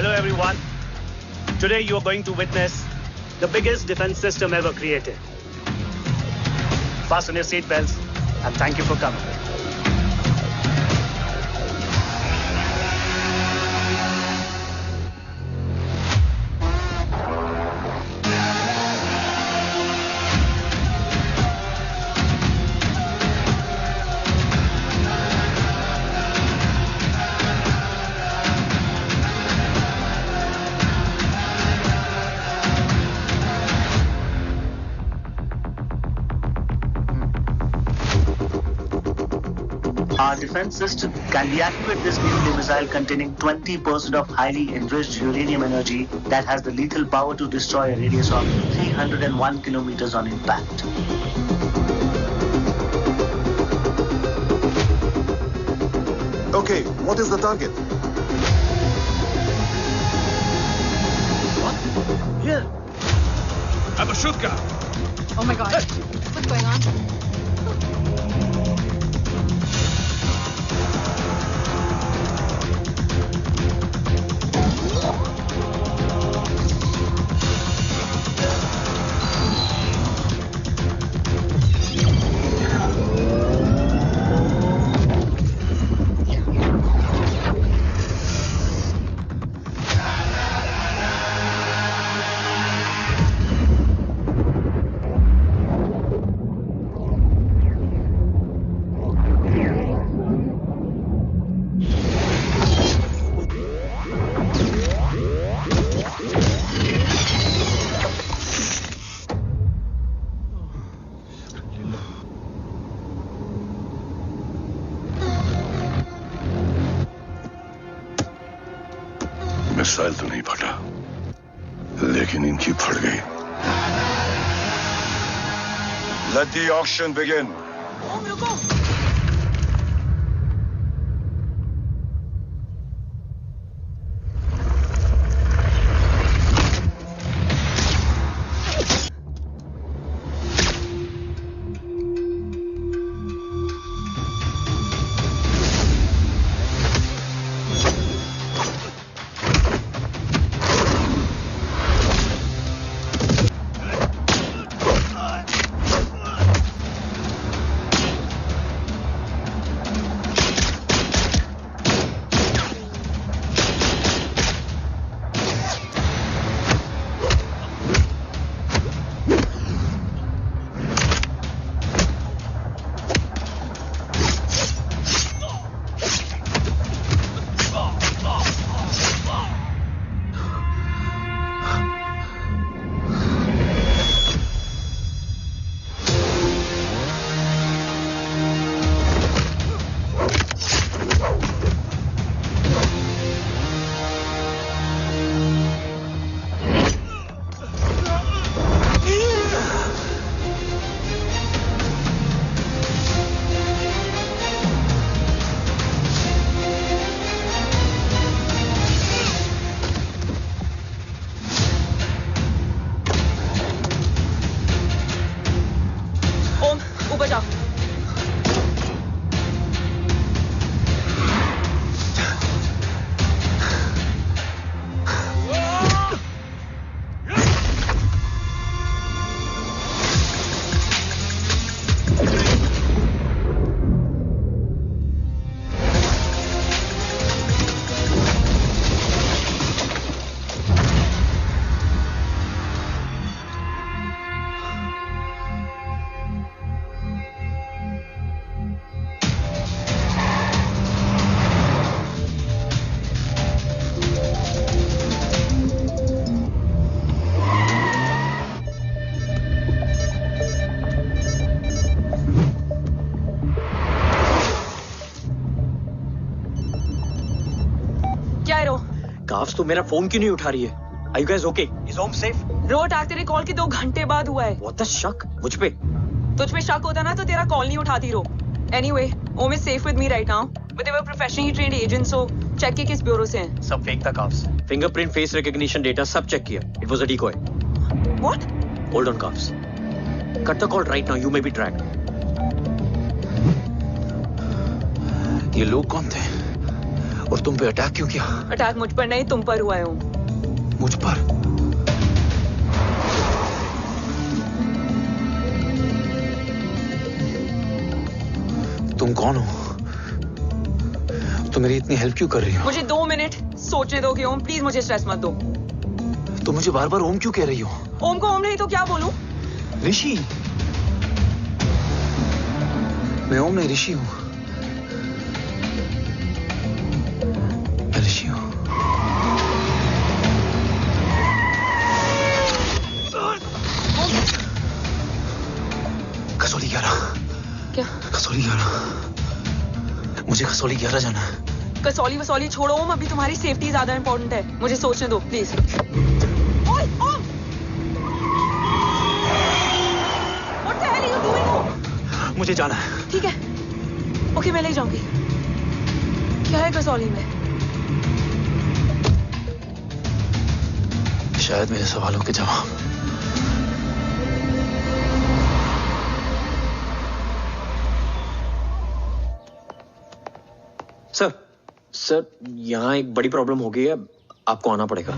Hello everyone. Today you are going to witness the biggest defense system ever created. Fasten your seatbelts and thank you for coming. Our defense system can deactivate this nuclear missile containing 20% of highly enriched uranium energy that has the lethal power to destroy a radius of 301 kilometers on impact. Okay, what is the target? What? Here. Abashutka! Oh my god. What's going on? Missile तो नहीं फटा, लेकिन इनकी फट गई। Let the auction begin. Carbs तो मेरा phone क्यों नहीं उठा रही है? Are you guys okay? Is Om safe? रो अटैक तेरे कॉल के 2 घंटे बाद हुआ है। What the शक? मुझ पे? तुझ पे शक होता ना तो तेरा कॉल नहीं उठाती रो। Anyway, Om is safe with me right now. But they were professionally trained agents, so check के किस ब्यूरो से हैं? सब फेक था carbs. Fingerprint, face recognition data सब चेक किया। It was a decoy. What? Hold on, Kaufs. Cut the call right now. You may be tracked. ये लोग कौन थे? और तुम पे अटैक क्यों किया? अटैक मुझ पर नहीं, तुम पर हुआ है ओम। मुझ पर? तुम कौन हो? तुम मेरी इतनी हेल्प क्यों कर रही हो? मुझे 2 मिनट सोचने दोगे ओम? प्लीज मुझे स्ट्रेस मत दो। तुम मुझे बार बार ओम क्यों कह रही हो? ओम को ओम नहीं तो क्या बोलूं? ऋषि। मैं ओम नहीं, ऋषि हूं। मैं ऋषि हूं। कसौली 11। क्या? कसौली 11। मुझे कसौली 11 जाना है। कसौली वसौली छोड़ो ओम, अभी तुम्हारी सेफ्टी ज्यादा इंपॉर्टेंट है। मुझे सोचने दो प्लीज। ओए ओम! What the hell are you doing, ओम? मुझे जाना है। ठीक है, ओके मैं ले जाऊंगी। क्या है कसौली में? शायद मेरे सवालों के जवाब। सर यहाँ एक बड़ी प्रॉब्लम हो गई है, आपको आना पड़ेगा।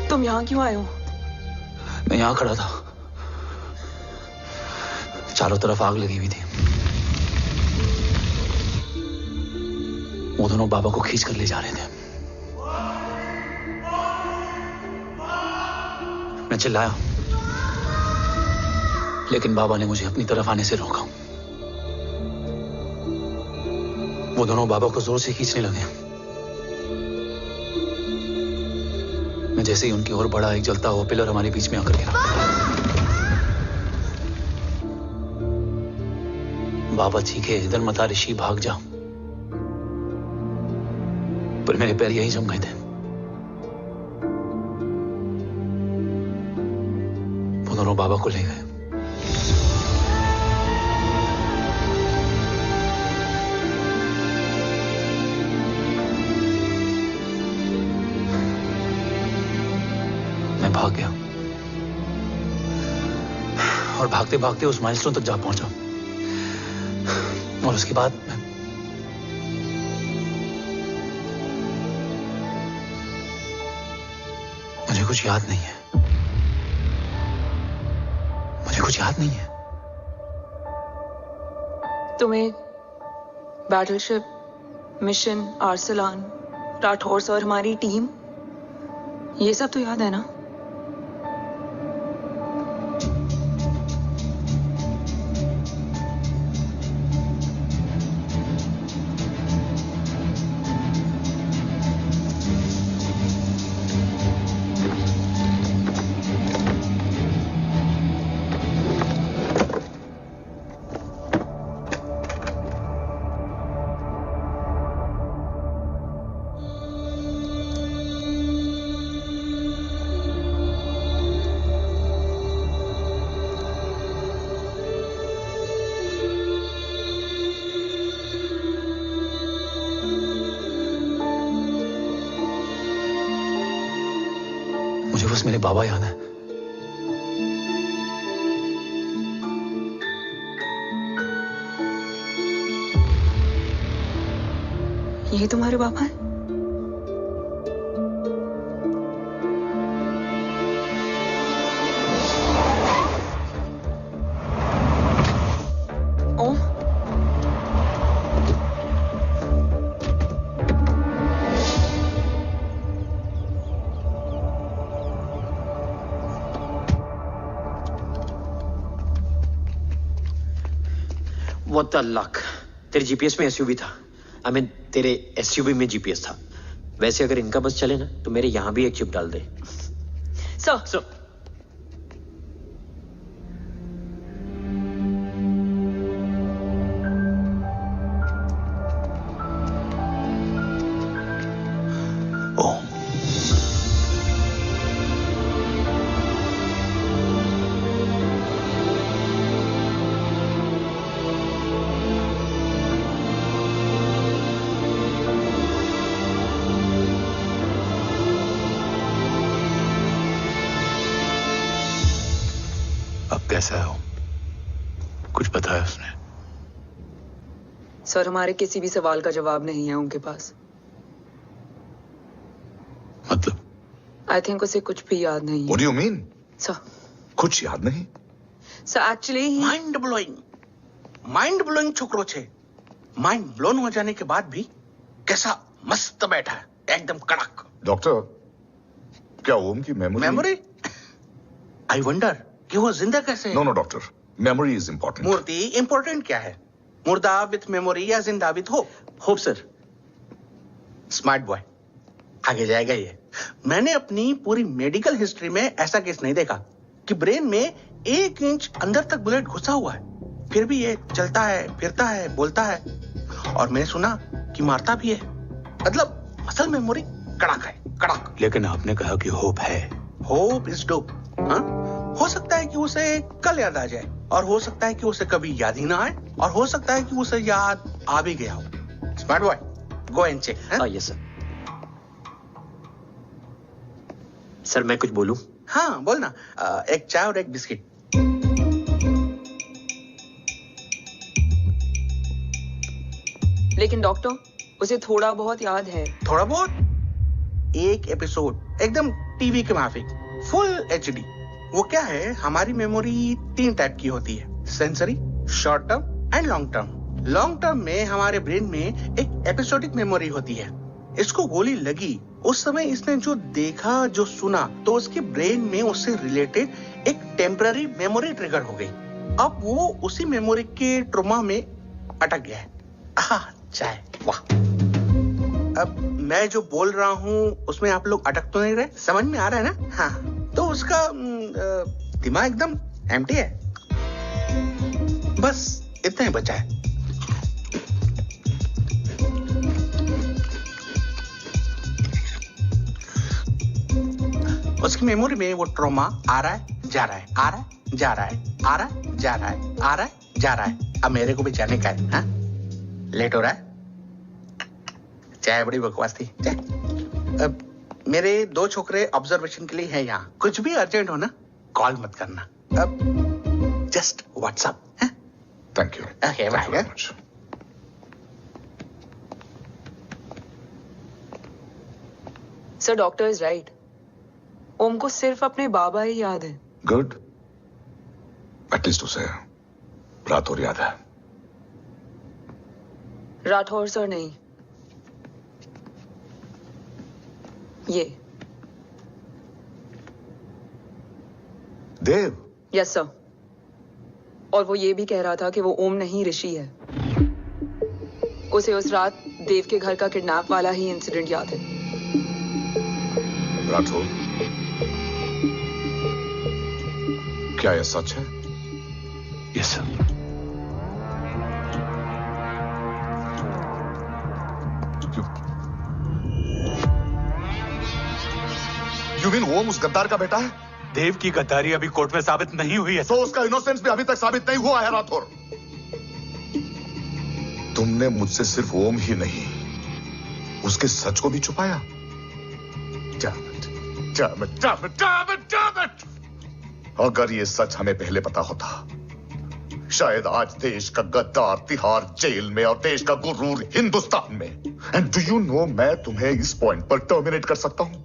तुम यहाँ क्यों आए हो? मैं यहाँ खड़ा था, चारों तरफ आग लगी हुई थी। वो दोनों बाबा को खींच कर ले जा रहे थे। मैं चिल्लाया, लेकिन बाबा ने मुझे अपनी तरफ आने से रोका। वो दोनों बाबा को जोर से खींचने लगे। मैं जैसे ही उनकी ओर बढ़ा, एक जलता हुआ पिलर हमारे बीच में आकर गिरा। बाबा चीखे, इधर मत आ ऋषि, भाग जा। पर मेरे पैर यहीं जम गए थे। वो दोनों बाबा को ले गए। भाग गया और भागते भागते उस माइलस्टोन तक जा पहुंचा और उसके बाद मुझे कुछ याद नहीं है। मुझे कुछ याद नहीं है। तुम्हें बैटलशिप, मिशन, आर्सलान, राठौर और हमारी टीम, ये सब तो याद है ना? मुझे बस मेरे बाबा याद है। ये तुम्हारे पापा हैं? ओम? What the luck? तेरे जीपीएस में एसयूवी था। I mean, तेरे एसयूवी में जीपीएस था। वैसे अगर इनका बस चले ना तो मेरे यहां भी एक चिप डाल दे। सर, ओम, अब कैसा है ओम? कुछ बताया उसने? सर, हमारे किसी भी सवाल का जवाब नहीं है उनके पास। मतलब? आई थिंक उसे कुछ भी याद नहीं What है। do you mean? सर, कुछ याद नहीं? सर एक्चुअली माइंड ब्लोइंग छोकरो छे। माइंड ब्लोन हो जाने के बाद भी कैसा मस्त बैठा है, एकदम कड़क। डॉक्टर, क्या ओम की मेमोरी? आई वंडर कि वो जिंदा कैसे है? No doctor, memory is important. मूर्ति इंपॉर्टेंट क्या है? मुर्दा विथ मेमोरी या जिंदा with hope? Hope sir. Smart boy, आगे जाएगा ये। मैंने अपनी पूरी मेडिकल हिस्ट्री में ऐसा केस नहीं देखा कि ब्रेन में 1 इंच अंदर तक बुलेट घुसा हुआ है, फिर भी ये चलता है, फिरता है, बोलता है, और मैंने सुना कि मारता भी है। मतलब असल मेमोरी कड़क है, कड़क। लेकिन आपने कहा कि होप है। Hope is dope. हो सकता है कि उसे कल याद आ जाए, और हो सकता है कि उसे कभी याद ही ना आए, और हो सकता है कि उसे याद आ भी गया हो। Smart boy, go and check. Yes sir. Sir मैं कुछ बोलूं? हाँ बोल ना। एक चाय और एक बिस्किट। लेकिन डॉक्टर, उसे थोड़ा बहुत याद है। थोड़ा बहुत? एक एपिसोड एकदम टीवी के माफिक, फुल एचडी। वो क्या है, हमारी मेमोरी 3 टाइप की होती है, sensory, short term and long term. Long term में हमारे ब्रेन में एक एपिसोडिक मेमोरी होती है। इसको गोली लगी, उस समय इसने जो देखा, जो सुना, तो उसके ब्रेन में उससे रिलेटेड एक टेम्पररी मेमोरी ट्रिगर हो गई। अब वो उसी मेमोरी के ट्रॉमा में अटक गया है। चाय, वाह। अब मैं जो बोल रहा हूँ उसमें आप लोग अटक तो नहीं रहे? समझ में आ रहा है ना? हाँ, तो उसका दिमाग एकदम एम्प्टी है। बस इतना ही बचा है। उसकी मेमोरी में वो ट्रॉमा आ रहा है, जा रहा है, आ रहा है, जा रहा है, आ रहा है, जा रहा है, आ रहा है, जा रहा है। अब मेरे को भी जाने का है। हाँ, लेट हो रहा है। चाय बड़ी बकवास थी। अब मेरे 2 छोकरे ऑब्जर्वेशन के लिए हैं यहाँ। कुछ भी अर्जेंट हो ना, कॉल मत करना। अब just WhatsApp. Thank you. Okay, bye. Sir, doctor is right. Om को सिर्फ अपने बाबा ही याद है। गुड। एटलीस्ट उसे राठौर याद है। राठौर सर नहीं, ये देव। Yes sir. और वो ये भी कह रहा था कि वो ओम नहीं, ऋषि है। उसे उस रात देव के घर का किडनैप वाला ही इंसिडेंट याद है। राठौर, क्या यह सच है? Yes sir. यू मीन ओम उस गद्दार का बेटा है? देव की गद्दारी अभी कोर्ट में साबित नहीं हुई है। तो उसका इनोसेंस भी अभी तक साबित नहीं हुआ है राठौर। तुमने मुझसे सिर्फ ओम ही नहीं, उसके सच को भी छुपाया। Damn it! अगर ये सच हमें पहले पता होता, शायद आज देश का गद्दार तिहाड़ जेल में और देश का गुरूर हिंदुस्तान में। एंड डू यू नो, मैं तुम्हें इस पॉइंट पर टर्मिनेट कर सकता हूं।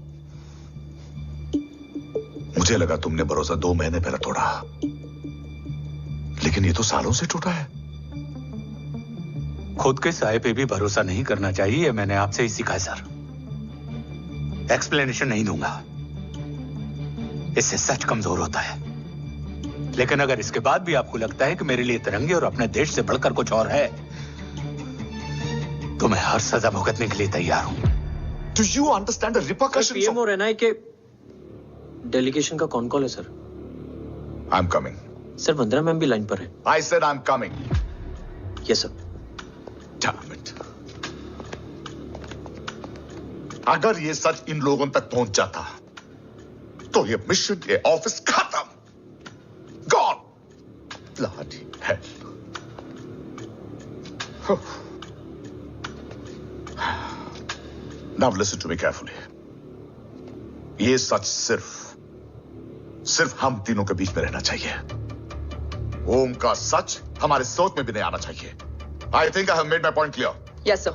मुझे लगा तुमने भरोसा 2 महीने पहले तोड़ा, लेकिन ये तो सालों से टूटा है। खुद के साए पे भी भरोसा नहीं करना चाहिए, मैंने आपसे ही सीखा है सर। एक्सप्लेनेशन नहीं दूंगा, इससे सच कमजोर होता है। लेकिन अगर इसके बाद भी आपको लगता है कि मेरे लिए तिरंगे और अपने देश से बढ़कर कुछ और है, तो मैं हर सजा भुगतने के लिए तैयार हूं। Do you understand the repercussions? PM और एनआई के डेलीगेशन का कौन कॉल है sir? I'm coming. Sir, Vandana ma'am भी लाइन पर है। I said I'm coming. Yes sir. Damn it. अगर ये सच इन लोगों तक पहुंच जाता, तो ये मिशन, ये ऑफिस खत्म। Gone. Bloody hell. Now listen to me carefully. ये सच सिर्फ हम तीनों के बीच में रहना चाहिए। ओम का सच हमारे सोच में भी नहीं आना चाहिए। I think I have made my point clear. Yes sir.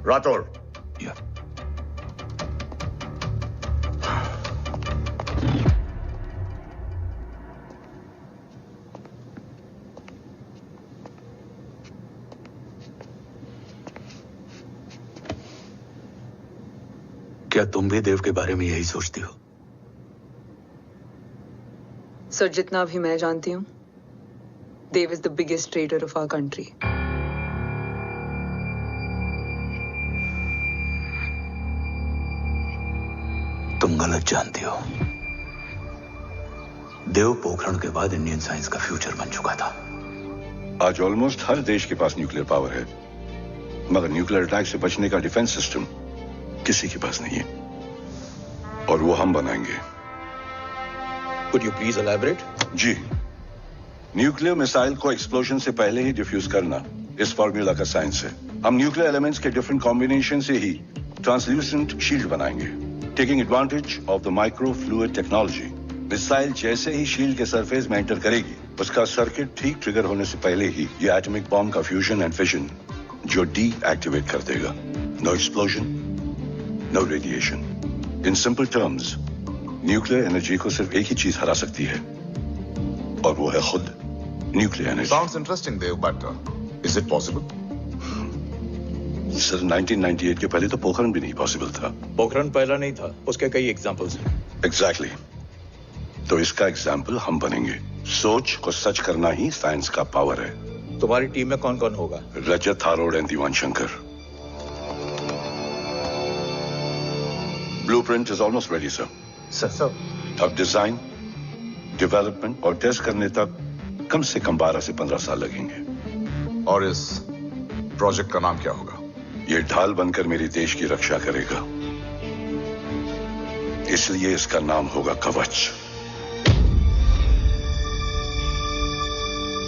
Rathore. Yeah. क्या तुम भी देव के बारे में यही सोचती हो? सर, जितना भी मैं जानती हूँ, Dev is the biggest trader of our country. तुम गलत जानती हो। देव पोखरण के बाद इंडियन साइंस का फ्यूचर बन चुका था। आज ऑलमोस्ट हर देश के पास न्यूक्लियर पावर है, मगर न्यूक्लियर अटैक से बचने का डिफेंस सिस्टम किसी के पास नहीं है, और वो हम बनाएंगे। Could you please elaborate? जी, न्यूक्लियर मिसाइल को एक्सप्लोजन से पहले ही डिफ्यूज करना इस फॉर्मूला का साइंस है। हम न्यूक्लियर एलिमेंट्स के डिफरेंट कॉम्बिनेशन से ही ट्रांसल्यूसेंट शील्ड बनाएंगे, taking advantage of the micro fluid technology. Missile जैसे ही शील्ड के सरफेस में एंटर करेगी, उसका सर्किट ठीक ट्रिगर होने से पहले ही ये एटॉमिक बॉम्ब का फ्यूजन एंड फिशन जो डीएक्टिवेट कर देगा। No explosion, no radiation. In simple terms, nuclear energy को सिर्फ एक ही चीज हरा सकती है, और वो है खुद nuclear energy. Sounds interesting, Dev, but is it possible? Sir, 1998 के पहले तो पोखरण भी नहीं पॉसिबल था। पोखरण पहला नहीं था, उसके कई एग्जांपल्स हैं। एग्जैक्टली। तो इसका एग्जाम्पल हम बनेंगे। सोच को सच करना ही साइंस का पावर है। तुम्हारी टीम में कौन कौन होगा? Rajat Tharod and Diwan Shankar. Blueprint is almost ready sir. Sir. अब डिजाइन, डेवलपमेंट और टेस्ट करने तक कम से कम 12 से 15 साल लगेंगे। और इस प्रोजेक्ट का नाम क्या होगा? ये ढाल बनकर मेरे देश की रक्षा करेगा, इसलिए इसका नाम होगा कवच।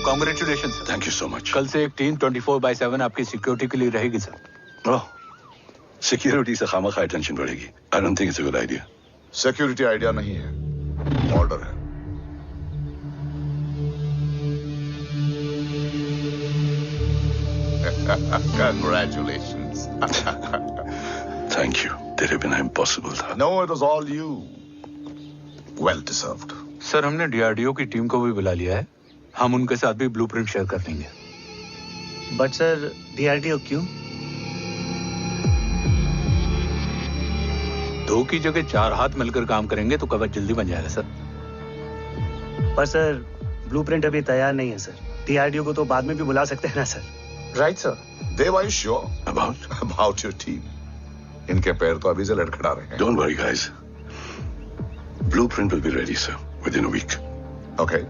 Congratulation sir. Thank you so much. कल से एक टीम 24/7 आपकी सिक्योरिटी के लिए रहेगी सर। ओह, सिक्योरिटी से खामखा टेंशन बढ़ेगी। I don't think it's a good idea. Security idea नहीं है, ऑर्डर है। Congratulations. थैंक यू, तेरे बिना इम्पॉसिबल था। No, it was all you. Well deserved. Sir, हमने डीआरडीओ की टीम को भी बुला लिया है। हम उनके साथ भी ब्लूप्रिंट शेयर कर देंगे। बट सर, डीआरडीओ क्यों? 2 की जगह 4 हाथ मिलकर काम करेंगे तो कवच जल्दी बन जाएगा सर। पर सर, ब्लूप्रिंट अभी तैयार नहीं है सर। डीआरडीओ को तो बाद में भी बुला सकते हैं ना sir. Right sir. Dave, are you sure about your team? इनके पैर तो अभी से लड़खड़ा रहे हैं। Don't worry, guys. Blueprint will be ready, sir, within a week. Okay,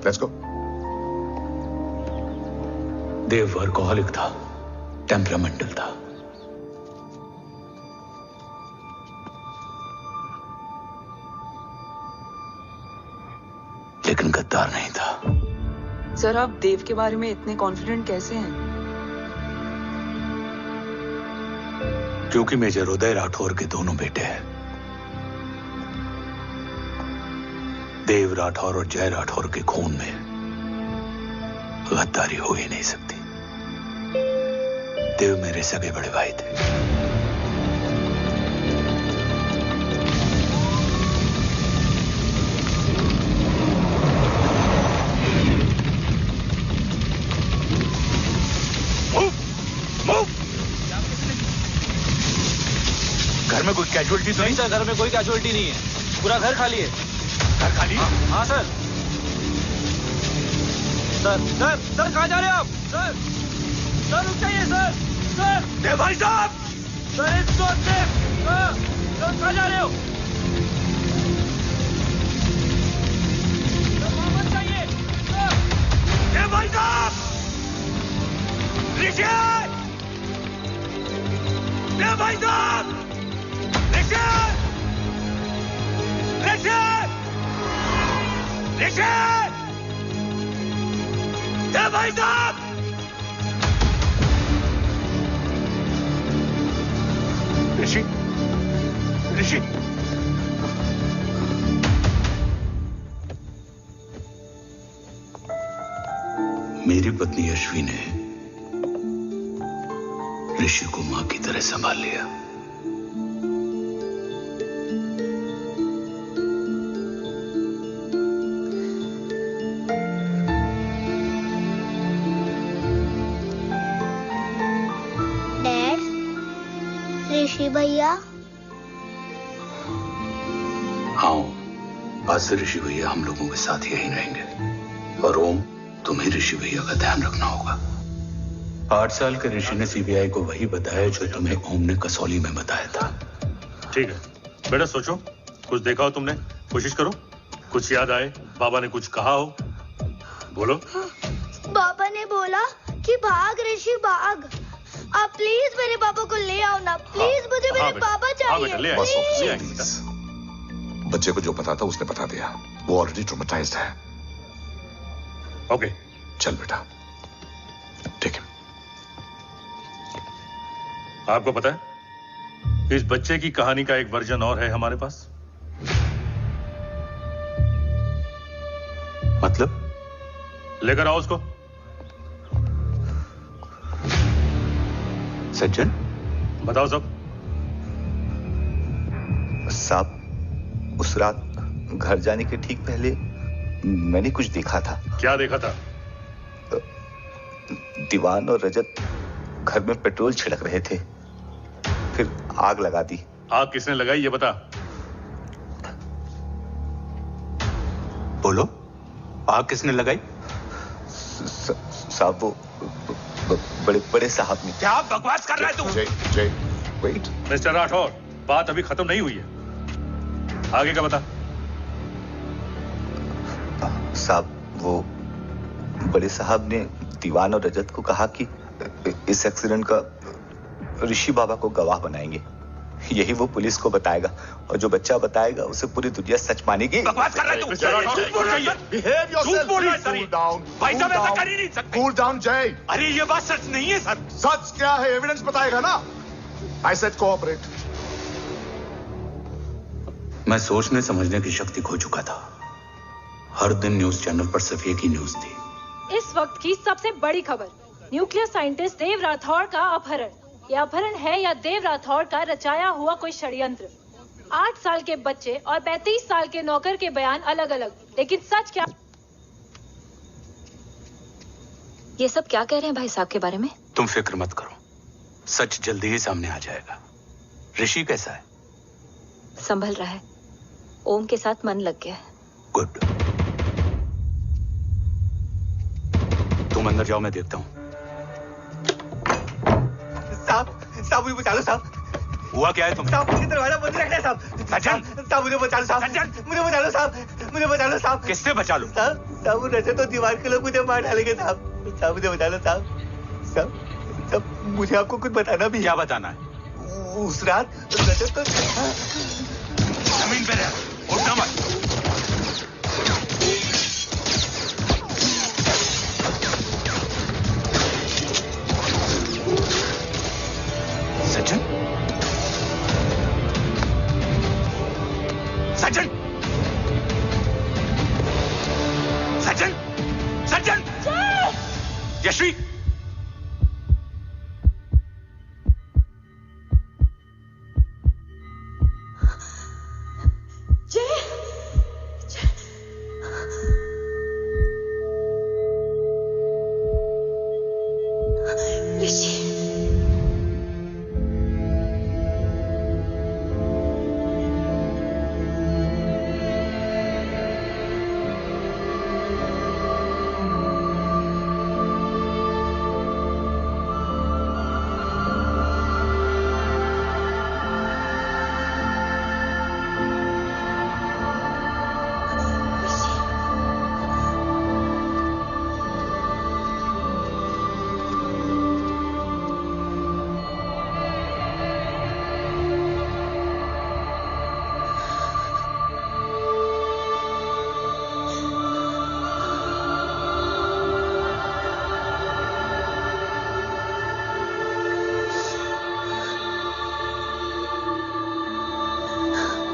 let's go. Dev workaholic था, टेम्परामेंटल था। लेकिन गद्दार नहीं था। सर, आप देव के बारे में इतने कॉन्फिडेंट कैसे हैं? क्योंकि मेजर उदय राठौर के दोनों बेटे हैं। देव राठौर और जय राठौर के खून में गद्दारी हो ही नहीं सकती। देव मेरे सगे बड़े भाई थे। घर में कोई कैजुअलिटी तो नहीं? सर, घर में कोई कैजुअलिटी नहीं है। पूरा घर खाली है। घर खाली? हाँ सर। सर कहाँ जा रहे हो आप? सर रुक जाइए सर। देव भाई साहब! सर कहाँ जा रहे हो? सर वापस जाइए। देव भाई साहब! ऋषि! देव भाई साहब! ऋषि! देव भाई साहब! ऋषि! मेरी पत्नी यशवी ने ऋषि को मां की तरह संभाल लिया। ऋषि भैया? हाँ, आज से ऋषि भैया हम लोगों के साथ यहीं रहेंगे। और ओम, तुम्हें ऋषि भैया का ध्यान रखना होगा। 8 साल के ऋषि ने सीबीआई को वही बताया जो तुम्हें ओम ने कसौली में बताया था। ठीक है बेटा, सोचो, कुछ देखा हो तुमने, कोशिश करो, कुछ याद आए, बाबा ने कुछ कहा हो, बोलो। बाबा ने बोला कि भाग ऋषि भाग। आप प्लीज मेरे पापा को ले आओ ना, प्लीज। मुझे मेरे पापा चाहिए। प्लीज। बच्चे को जो पता था उसने बता दिया। वो ऑलरेडी ट्रॉमेटाइज्ड है। ओके, चल बेटा, ठीक है। आपको पता है, इस बच्चे की कहानी का एक वर्जन और है हमारे पास। मतलब? लेकर आओ उसको। सज्जन, बताओ सब। साहब, उस रात घर जाने के ठीक पहले मैंने कुछ देखा था। क्या देखा था? दीवान और रजत घर में पेट्रोल छिड़क रहे थे, फिर आग लगा दी। आग किसने लगाई ये बता। बोलो, आग किसने लगाई? साहब, वो बड़े बड़े साहब ने। क्या बकवास कर रहा है तू? जय, वेट। मिस्टर राठौर, बात अभी खत्म नहीं हुई है, आगे का बता। साहब, वो बड़े साहब ने दीवान और रजत को कहा कि इस एक्सीडेंट का ऋषि बाबा को गवाह बनाएंगे। यही वो पुलिस को बताएगा, और जो बच्चा बताएगा उसे पूरी दुनिया सच मानेगी। बकवास कर रहा है तू? भाई साहब, ऐसा कर ही नहीं सकते। कूल डाउन जय। अरे ये बात सच नहीं है सर। सच क्या है? एविडेंस बताएगा ना। I said cooperate. मैं सोचने समझने की शक्ति खो चुका था। हर दिन न्यूज चैनल पर सिर्फ एक ही न्यूज थी। इस वक्त की सबसे बड़ी खबर, न्यूक्लियर साइंटिस्ट देव राठौड़ का अपहरण। यह अपहरण है या देव राठौड़ का रचाया हुआ कोई षड्यंत्र? 8 साल के बच्चे और 35 साल के नौकर के बयान अलग अलग, लेकिन सच क्या? ये सब क्या कह रहे हैं भाई साहब के बारे में? तुम फिक्र मत करो, सच जल्दी ही सामने आ जाएगा। ऋषि कैसा है? संभल रहा है, ओम के साथ मन लग गया है। गुड। तुम अंदर जाओ, मैं देखता हूँ। साहब मुझे बचा लो साहब। हुआ क्या है तुम? साहब मुझे दरवाजा बंद रखना है साहब। साहब मुझे बचा लो साहब। मुझे बचा लो साहब। मुझे बचा लो साहब। किससे बचा लो? साहब वो रजत तो दीवार के लोग मुझे मार डालेंगे साहब। साहब मुझे बचा लो साहब। साहब मुझे आपको कुछ बताना भी। क्या बताना है? उस रात रजत तो जमीन पे रह, उठना मत। सचिन, सचिन, सचिन, सचिन, यशवी,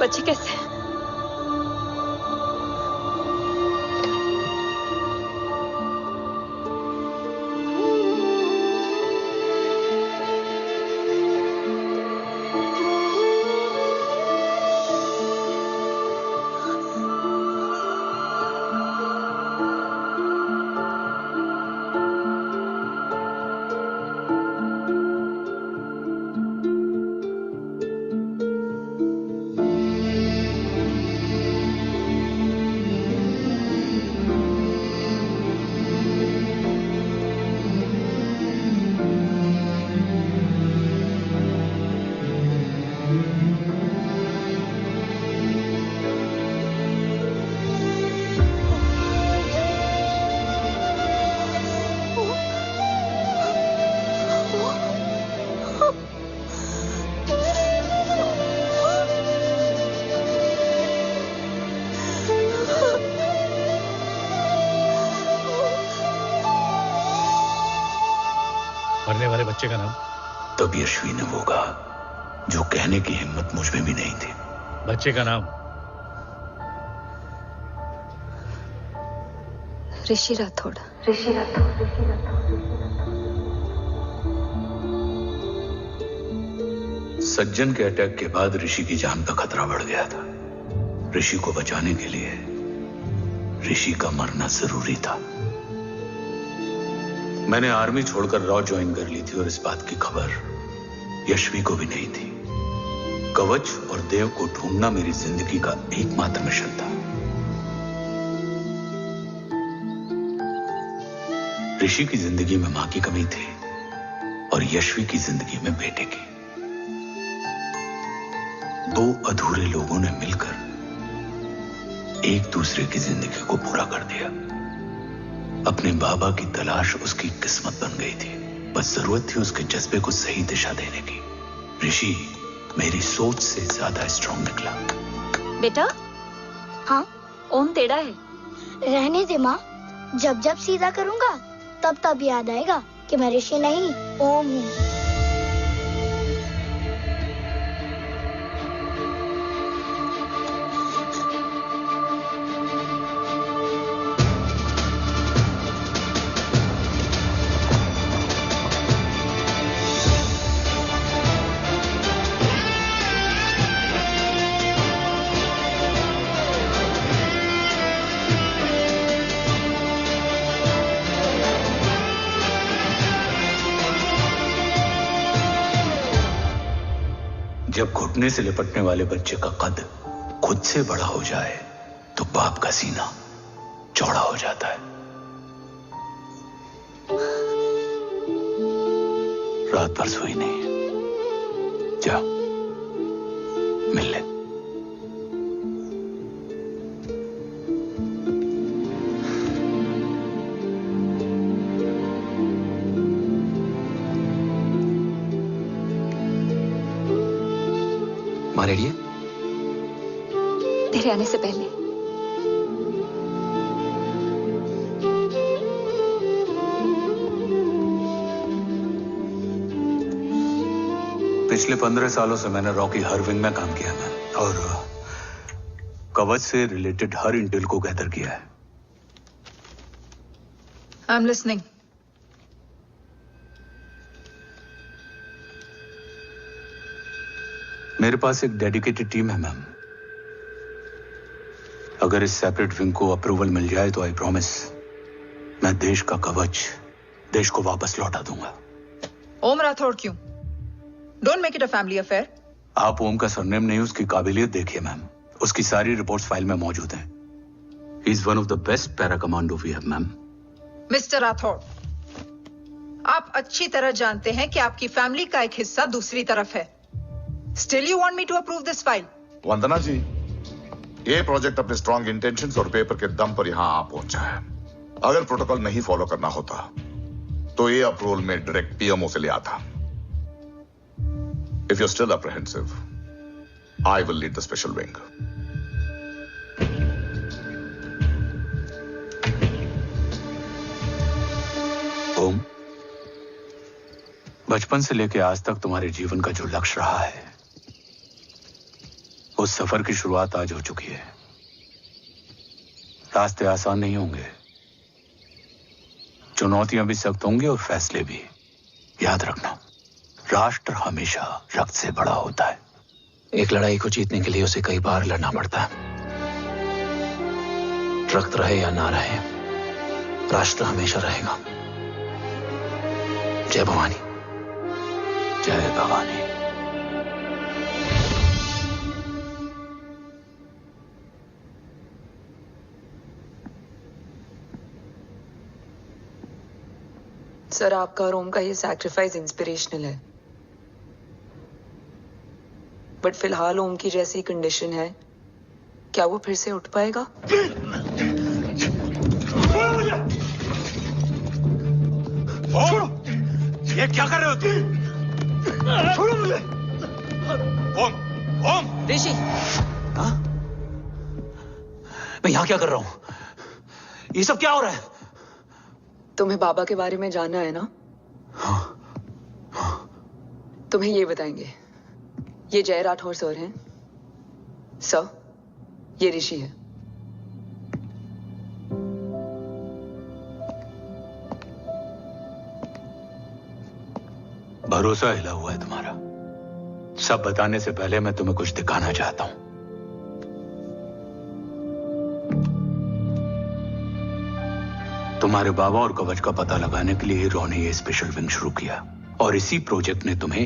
बच्चे कैसे हैं? मरने वाले बच्चे का नाम? तब यशवी ने वो कहा जो कहने की हिम्मत मुझ में भी नहीं थी। बच्चे का नाम? ऋषि राठौड़। सज्जन के अटैक के बाद ऋषि की जान का खतरा बढ़ गया था। ऋषि को बचाने के लिए ऋषि का मरना जरूरी था। मैंने आर्मी छोड़कर रॉ ज्वाइन कर ली थी और इस बात की खबर यशवी को भी नहीं थी। कवच और देव को ढूंढना मेरी जिंदगी का एकमात्र मिशन था। ऋषि की जिंदगी में मां की कमी थी और यशवी की जिंदगी में बेटे की। दो अधूरे लोगों ने मिलकर एक दूसरे की जिंदगी को पूरा कर दिया। अपने बाबा की तलाश उसकी किस्मत बन गई थी, बस जरूरत थी उसके जज्बे को सही दिशा देने की। ऋषि मेरी सोच से ज्यादा स्ट्रांग निकला। बेटा, हाँ ओम टेढ़ा है। रहने दे माँ, जब जब सीधा करूंगा तब तब याद आएगा कि मैं ऋषि नहीं ओम हूँ। जब घुटने से लिपटने वाले बच्चे का कद खुद से बड़ा हो जाए तो बाप का सीना चौड़ा हो जाता है। रात भर सोई नहीं, जा मिल ले। माँ रेडी है? तेरे आने से पहले। पिछले 15 सालों से मैंने रॉकी हर विंग में काम किया है और कवच से रिलेटेड हर इंटेल को गैदर किया है। I am listening. मेरे पास एक डेडिकेटेड टीम है मैम। अगर इस सेपरेट विंग को अप्रूवल मिल जाए तो आई प्रॉमिस मैं देश का कवच देश को वापस लौटा दूंगा। ओम राठौड़ क्यों? Don't make it a family affair. आप ओम का सरनेम नहीं, उसकी काबिलियत देखिए मैम। उसकी सारी रिपोर्ट्स फाइल में मौजूद हैं। He is one of the best para commando we have ma'am. Mister Rathore, आप अच्छी तरह जानते हैं कि आपकी फैमिली का एक हिस्सा दूसरी तरफ है। Still you want me to approve this file? वंदना जी, ये प्रोजेक्ट अपने स्ट्रॉन्ग इंटेंशंस और पेपर के दम पर यहां आ पहुंचा है। अगर प्रोटोकॉल नहीं फॉलो करना होता तो ये अप्रूवल में डायरेक्ट पीएमओ से ले आता। If you're still apprehensive, I will lead the special wing. ओम, बचपन से लेकर आज तक तुम्हारे जीवन का जो लक्ष्य रहा है उस सफर की शुरुआत आज हो चुकी है। रास्ते आसान नहीं होंगे, चुनौतियां भी सख्त होंगी और फैसले भी। याद रखना, राष्ट्र हमेशा रक्त से बड़ा होता है। एक लड़ाई को जीतने के लिए उसे कई बार लड़ना पड़ता है। रक्त रहे या ना रहे, राष्ट्र हमेशा रहेगा। जय भवानी। जय भवानी। सर, आपका और ओम का ये सैक्रिफाइस इंस्पिरेशनल है, बट फिलहाल ओम की जैसी कंडीशन है, क्या वो फिर से उठ पाएगा? छोड़ो! ये क्या कर रहे हो तुम? छोड़ो मुझे! ओम! ऋषि! हाँ? मैं यहां क्या कर रहा हूं? ये सब क्या हो रहा है? तुम्हें बाबा के बारे में जानना है ना? तुम्हें ये बताएंगे। ये जय राठौर सर हैं। सर, ये ऋषि है। भरोसा हिला हुआ है तुम्हारा। सब बताने से पहले मैं तुम्हें कुछ दिखाना चाहता हूं। तुम्हारे बाबा और कवच का पता लगाने के लिए हीरो ने ये स्पेशल विंग शुरू किया और इसी प्रोजेक्ट ने तुम्हें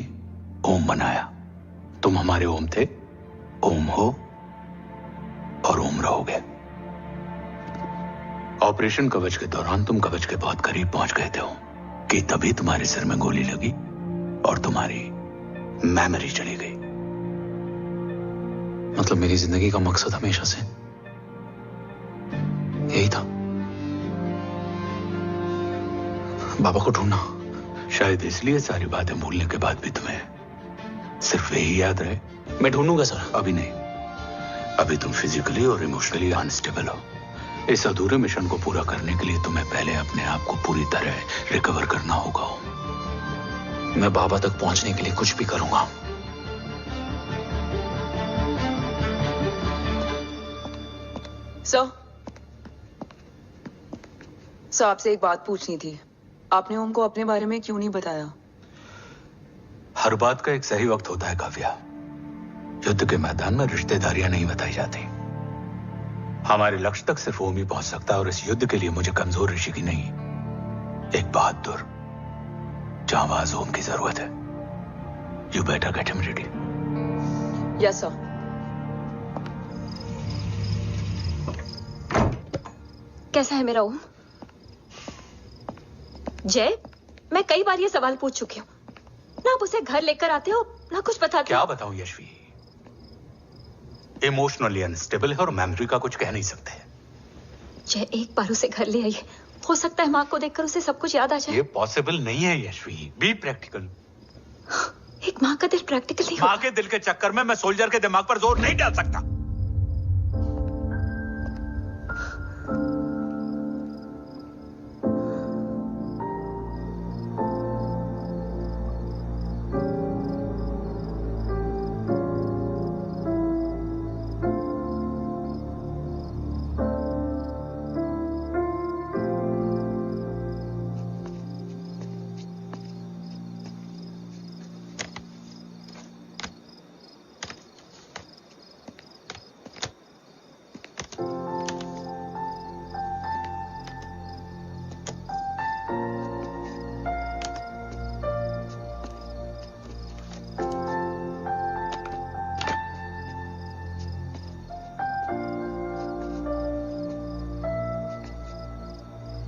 ओम बनाया। तुम हमारे ओम थे, ओम हो और ओम रहोगे। ऑपरेशन कवच के दौरान तुम कवच के बहुत करीब पहुंच गए थे कि तभी तुम्हारे सिर में गोली लगी और तुम्हारी मेमोरी चली गई। मतलब मेरी जिंदगी का मकसद हमेशा से यही था, बाबा को ढूंढना। शायद इसलिए सारी बातें भूलने के बाद भी तुम्हें सिर्फ यही याद रहे। मैं ढूंढूंगा सर। अभी नहीं, अभी तुम फिजिकली और इमोशनली अनस्टेबल हो। इस अधूरे मिशन को पूरा करने के लिए तुम्हें पहले अपने आप को पूरी तरह रिकवर करना होगा। मैं बाबा तक पहुंचने के लिए कुछ भी करूंगा। सर, आपसे एक बात पूछनी थी। आपने ओम को अपने बारे में क्यों नहीं बताया? हर बात का एक सही वक्त होता है काव्या। युद्ध के मैदान में रिश्तेदारियां नहीं बताई जाती। हमारे लक्ष्य तक सिर्फ ओम ही पहुंच सकता है और इस युद्ध के लिए मुझे कमजोर ऋषि की नहीं, एक बहादुर जांबाज ओम की जरूरत है। You better get him ready. Yes sir. कैसा है मेरा ओम? जय, मैं कई बार ये सवाल पूछ चुकी हूँ। ना आप उसे घर लेकर आते हो, ना कुछ बताते क्या हो। बताऊं यशवी, इमोशनली अनस्टेबल है और मेमोरी का कुछ कह नहीं सकते। जय, एक बार उसे घर ले आइए, हो सकता है माँ को देखकर उसे सब कुछ याद आ जाए। ये पॉसिबल नहीं है यशवी, बी प्रैक्टिकल। एक माँ का दिल प्रैक्टिकल नहीं माँ के दिल के चक्कर में मैं सोल्जर के दिमाग पर जोर नहीं डाल सकता।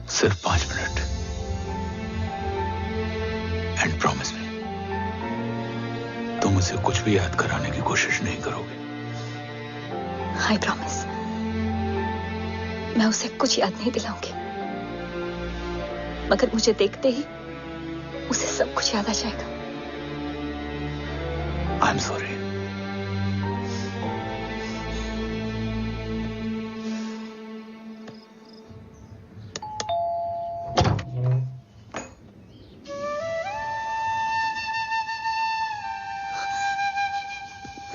सिर्फ 5 मिनट एंड प्रॉमिस मी, तुम उसे कुछ भी याद कराने की कोशिश नहीं करोगे। आई प्रॉमिस, मैं उसे कुछ याद नहीं दिलाऊंगी, मगर मुझे देखते ही उसे सब कुछ याद आ जाएगा। I am sorry.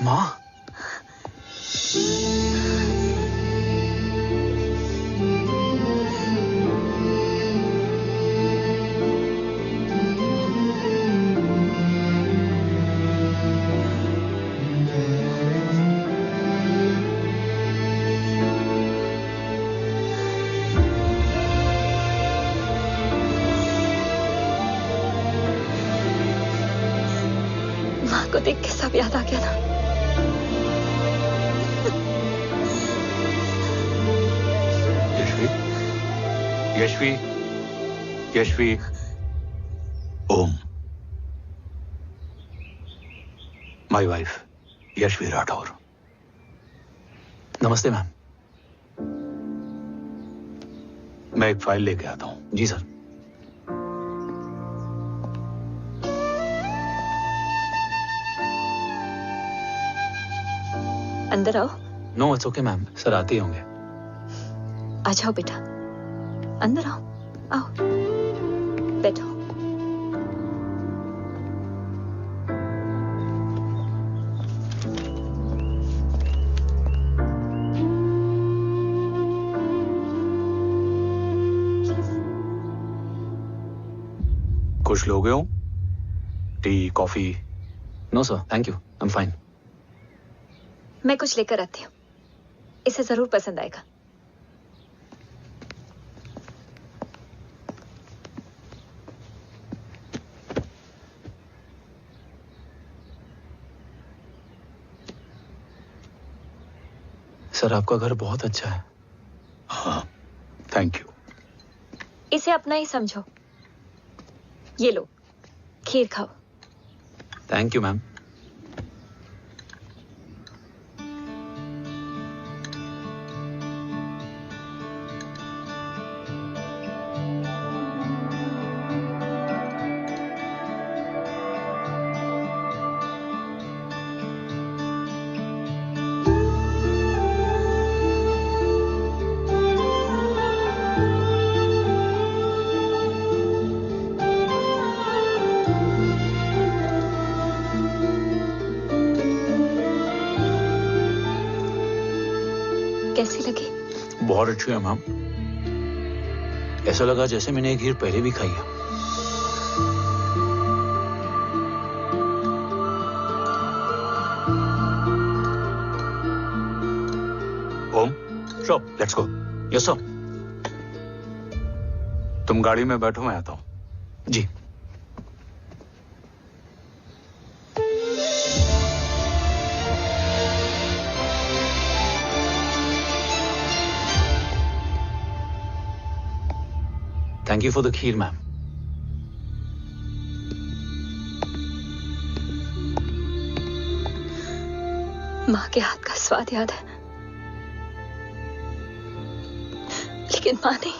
माँ, माँ को देख के सब याद आ गया ना। Yashvi, Yashvi, Om, my wife Yashvi Rathore. नमस्ते मैम। मैं एक फाइल लेके आता हूं। जी सर। अंदर आओ। No it's okay ma'am, sir आते ही होंगे। आ जाओ बेटा, अंदर आओ, आओ बैठो। कुछ लोगे हो? Tea, coffee? No sir, thank you, I am fine. मैं कुछ लेकर आती हूँ, इसे जरूर पसंद आएगा। सर आपका घर बहुत अच्छा है। हाँ, थैंक यू। इसे अपना ही समझो। ये लो, खीर खाओ। Thank you ma'am. कैसी लगी? बहुत अच्छी है मैम। ऐसा लगा जैसे मैंने एक खीर पहले भी खाई है। ओम, चलो लेट्स गो। Yes sir. तुम गाड़ी में बैठो, मैं आता हूं। जी। Thank you for the kheer ma'am. माँ के हाथ का स्वाद याद है, लेकिन माँ नहीं।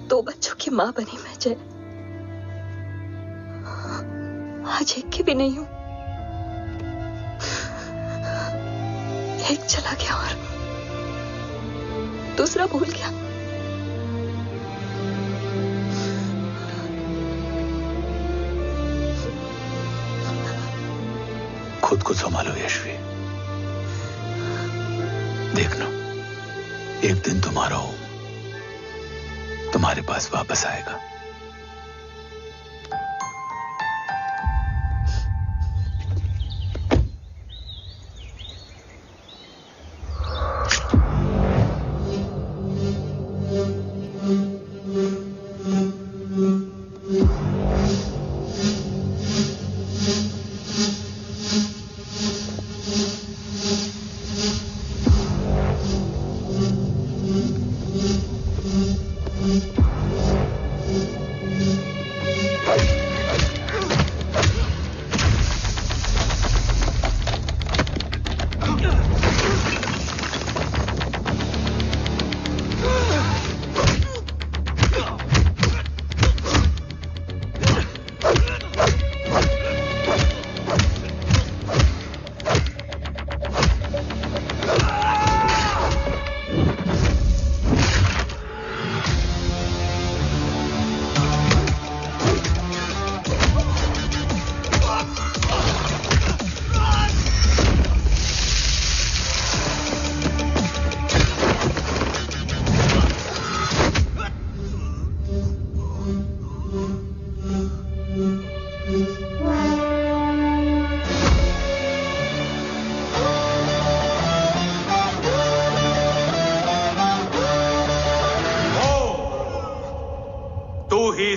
2 बच्चों की माँ बनी मैं जय, आज एक की भी नहीं हूं। एक चला गया और दूसरा भूल गया। खुद को संभालो यशवी। देखना, एक दिन तुम्हारा हो तुम्हारे पास वापस आएगा।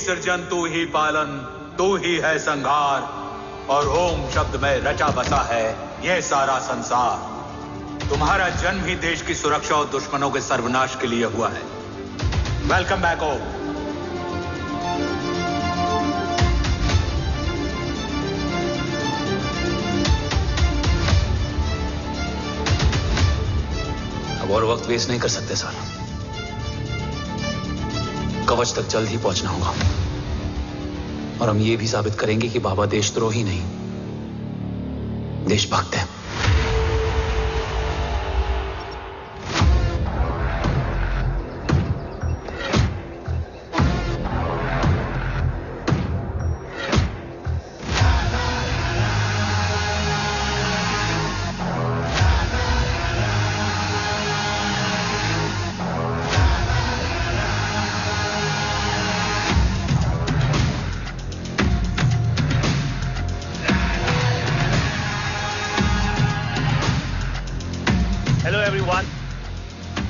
सृजन तू ही पालन, तू ही है संहार, और ओम शब्द में रचा बसा है यह सारा संसार। तुम्हारा जन्म ही देश की सुरक्षा और दुश्मनों के सर्वनाश के लिए हुआ है। वेलकम बैक ओम। अब और वक्त वेस्ट नहीं कर सकते सर, कवच तक जल्द ही पहुंचना होगा और हम ये भी साबित करेंगे कि बाबा देशद्रोही नहीं, देशभक्त है।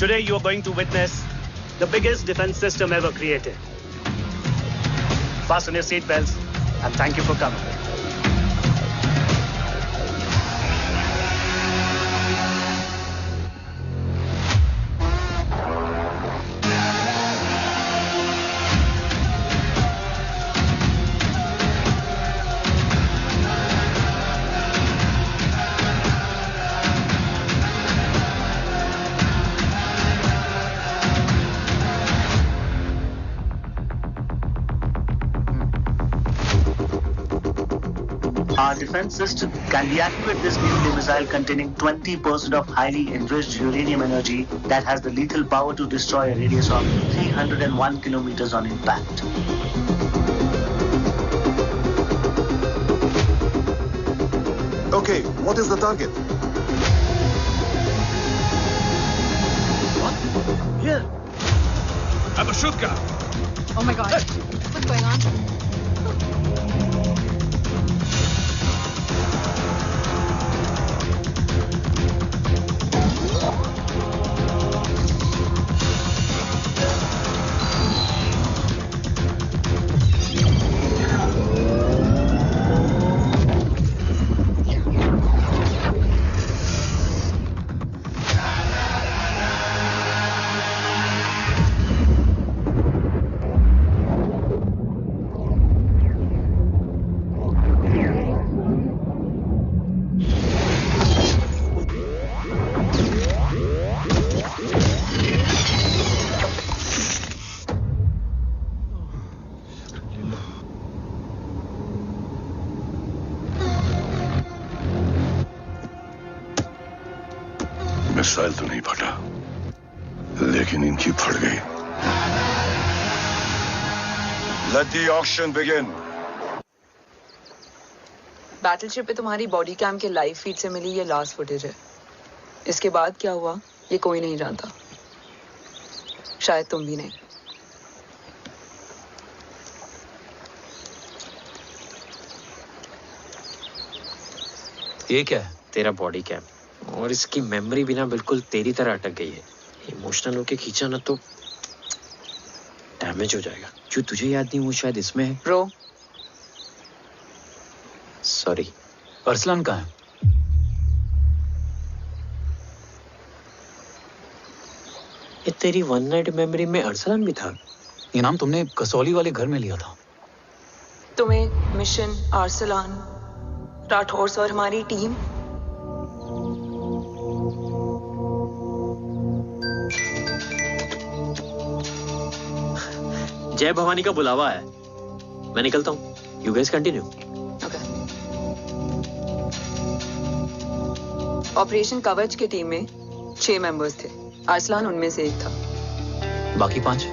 Today you are going to witness the biggest defense system ever created. Fasten your seat belts and thank you for coming. Our defense system can deactivate this nuclear missile containing 20% of highly enriched uranium energy that has the lethal power to destroy a radius of 301 kilometers on impact. Okay, what is the target? What? Here. Abashutka! Oh my god. What's going on? Missile तो नहीं फटा, लेकिन इनकी फट गई। Let the auction begin. Battleship पे तुम्हारी body cam के लाइव फीड से मिली ये लास्ट फुटेज है। इसके बाद क्या हुआ ये कोई नहीं जानता, शायद तुम भी नहीं। ये क्या है? तेरा बॉडी कैम, और इसकी मेमोरी भी ना बिल्कुल तेरी तरह अटक गई है। इमोशनल होके खींचा ना तो डैमेज हो जाएगा। जो तुझे याद नहीं वो शायद इसमें है। Bro sorry. अरसलान कहाँ है? ये तेरी वन नाइट मेमोरी में अरसलान भी था? ये नाम तुमने कसौली वाले घर में लिया था। तुम्हें मिशन, अरसलान, राठौर और हमारी टीम। जय भवानी का बुलावा है, मैं निकलता हूँ। You guys continue. ऑपरेशन कवच की टीम में 6 मेंबर्स थे, अरसलान उनमें से एक था। बाकी 5?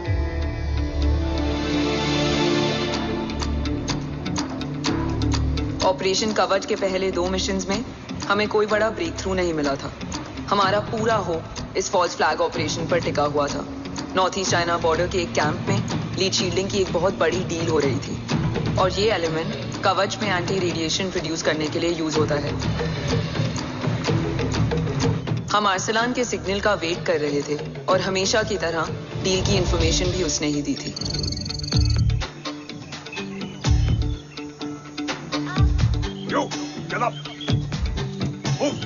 ऑपरेशन कवच के पहले 2 मिशंस में हमें कोई बड़ा ब्रेक थ्रू नहीं मिला था। हमारा पूरा होप इस फॉल्स फ्लैग ऑपरेशन पर टिका हुआ था। नॉर्थ ईस्ट चाइना बॉर्डर के एक कैंप में लीड शील्डिंग की एक बहुत बड़ी डील हो रही थी, और ये एलिमेंट कवच में एंटी रेडिएशन प्रोड्यूस करने के लिए यूज होता है। हम अरसलान के सिग्नल का वेट कर रहे थे, और हमेशा की तरह डील की इंफॉर्मेशन भी उसने ही दी थी। Yo, get up. Move.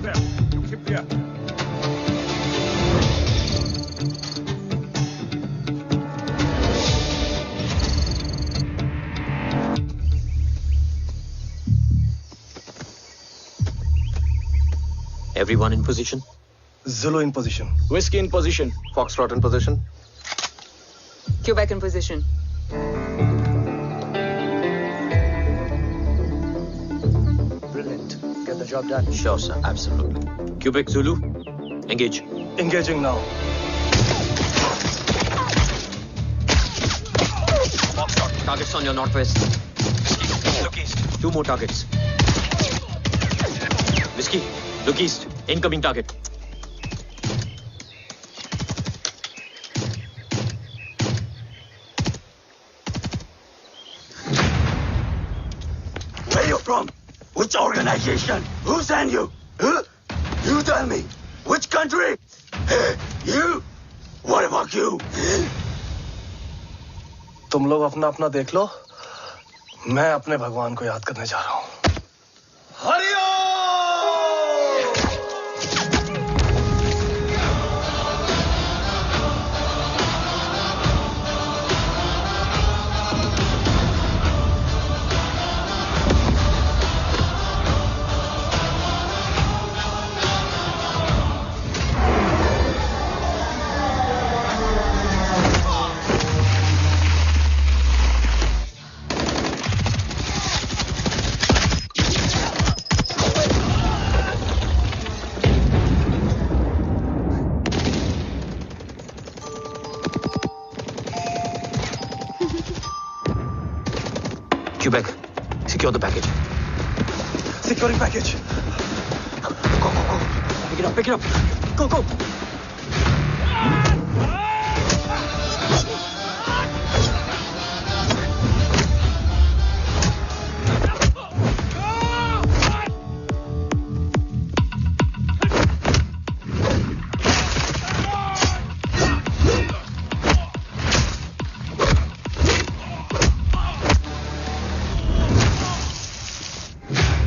There. You keep there. Everyone in position? Zulu in position. Whiskey in position. Foxtrot in position. Quebec in position. Brilliant. Get the job done. Sure, sir. Absolutely. Quebec Zulu, engage. Engaging now. Foxtrot, targets on your northwest. Look east. 2 more targets. Whiskey, look east. Incoming target. Where you from? Which organization? Who sent you? Huh? You tell me. Which country? Hey, you? What about you? तुम लोग अपना अपना देख लो, मैं अपने भगवान को याद करने जा रहा हूँ। Quebec, secure the package. Securing package. Go, go, go. Pick it up, pick it up. Go, go.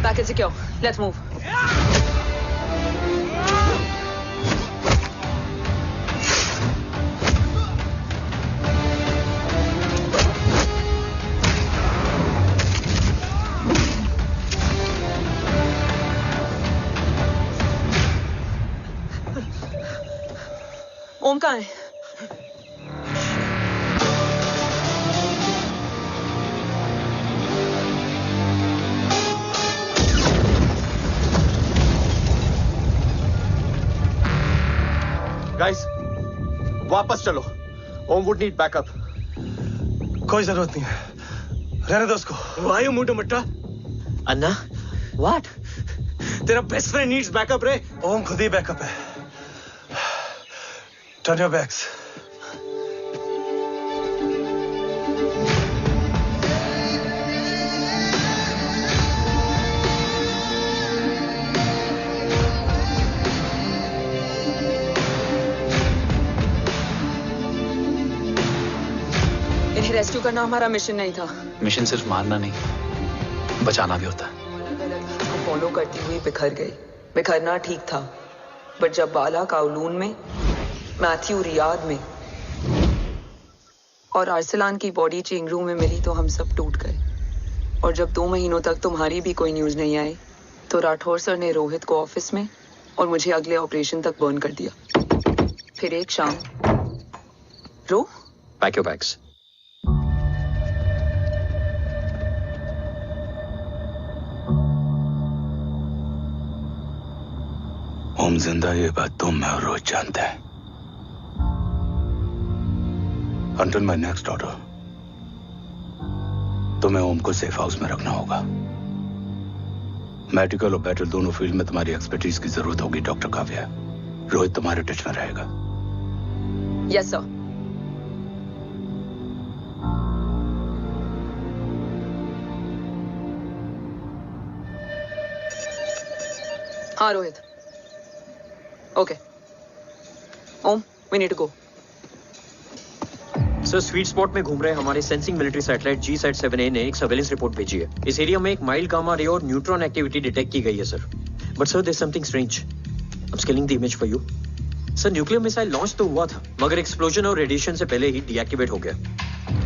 Package secure. Let's move. ओम कहाँ है? वापस चलो। ओम वुड नीड बैकअप। कोई जरूरत नहीं है, रहने दो उसको। Why you mood Matta? Anna, what? तेरा बेस्ट फ्रेंड नीड्स बैकअप रे। ओम खुद ही बैकअप है। Turn your backs. इन्हें रेस्क्यू करना हमारा मिशन नहीं था। मिशन सिर्फ मारना नहीं, बचाना भी होता है। को फॉलो करती हुई बिखर गई। बिखरना ठीक था, बट जब बाला काउलून में, मैथ्यू रियाद में और अरसलान की बॉडी चेंज रूम में मिली तो हम सब टूट गए। और जब 2 महीनों तक तुम्हारी भी कोई न्यूज नहीं आई तो राठौर सर ने रोहित को ऑफिस में और मुझे अगले ऑपरेशन तक बर्न कर दिया। फिर एक शाम रो पैक योर बैग्स। ओम जिंदा, ये बात तुम मैं और रोज जानते हैं। Until my next order, तुम्हें ओम को सेफ हाउस में रखना होगा। मेडिकल और बैटल दोनों फील्ड में तुम्हारी एक्सपर्टीज की जरूरत होगी डॉक्टर काव्या। रोहित तुम्हारे टच में रहेगा। Yes sir. हाँ Rohit. Okay Om, we need to go. Sir, sweet spot में घूम रहे हमारे सेंसिंग मिलिट्री सैटेलाइट GSAT-7A ने एक सर्वेलेंस रिपोर्ट भेजी है। इस एरिया में एक माइल्ड गामा रे और न्यूट्रॉन एक्टिविटी डिटेक्ट की गई है sir. But sir, there is something strange. I am scaling the image for you. Sir, nuclear missile launch तो हुआ था, मगर एक्सप्लोजन और रेडिएशन से पहले ही डीएक्टिवेट हो गया।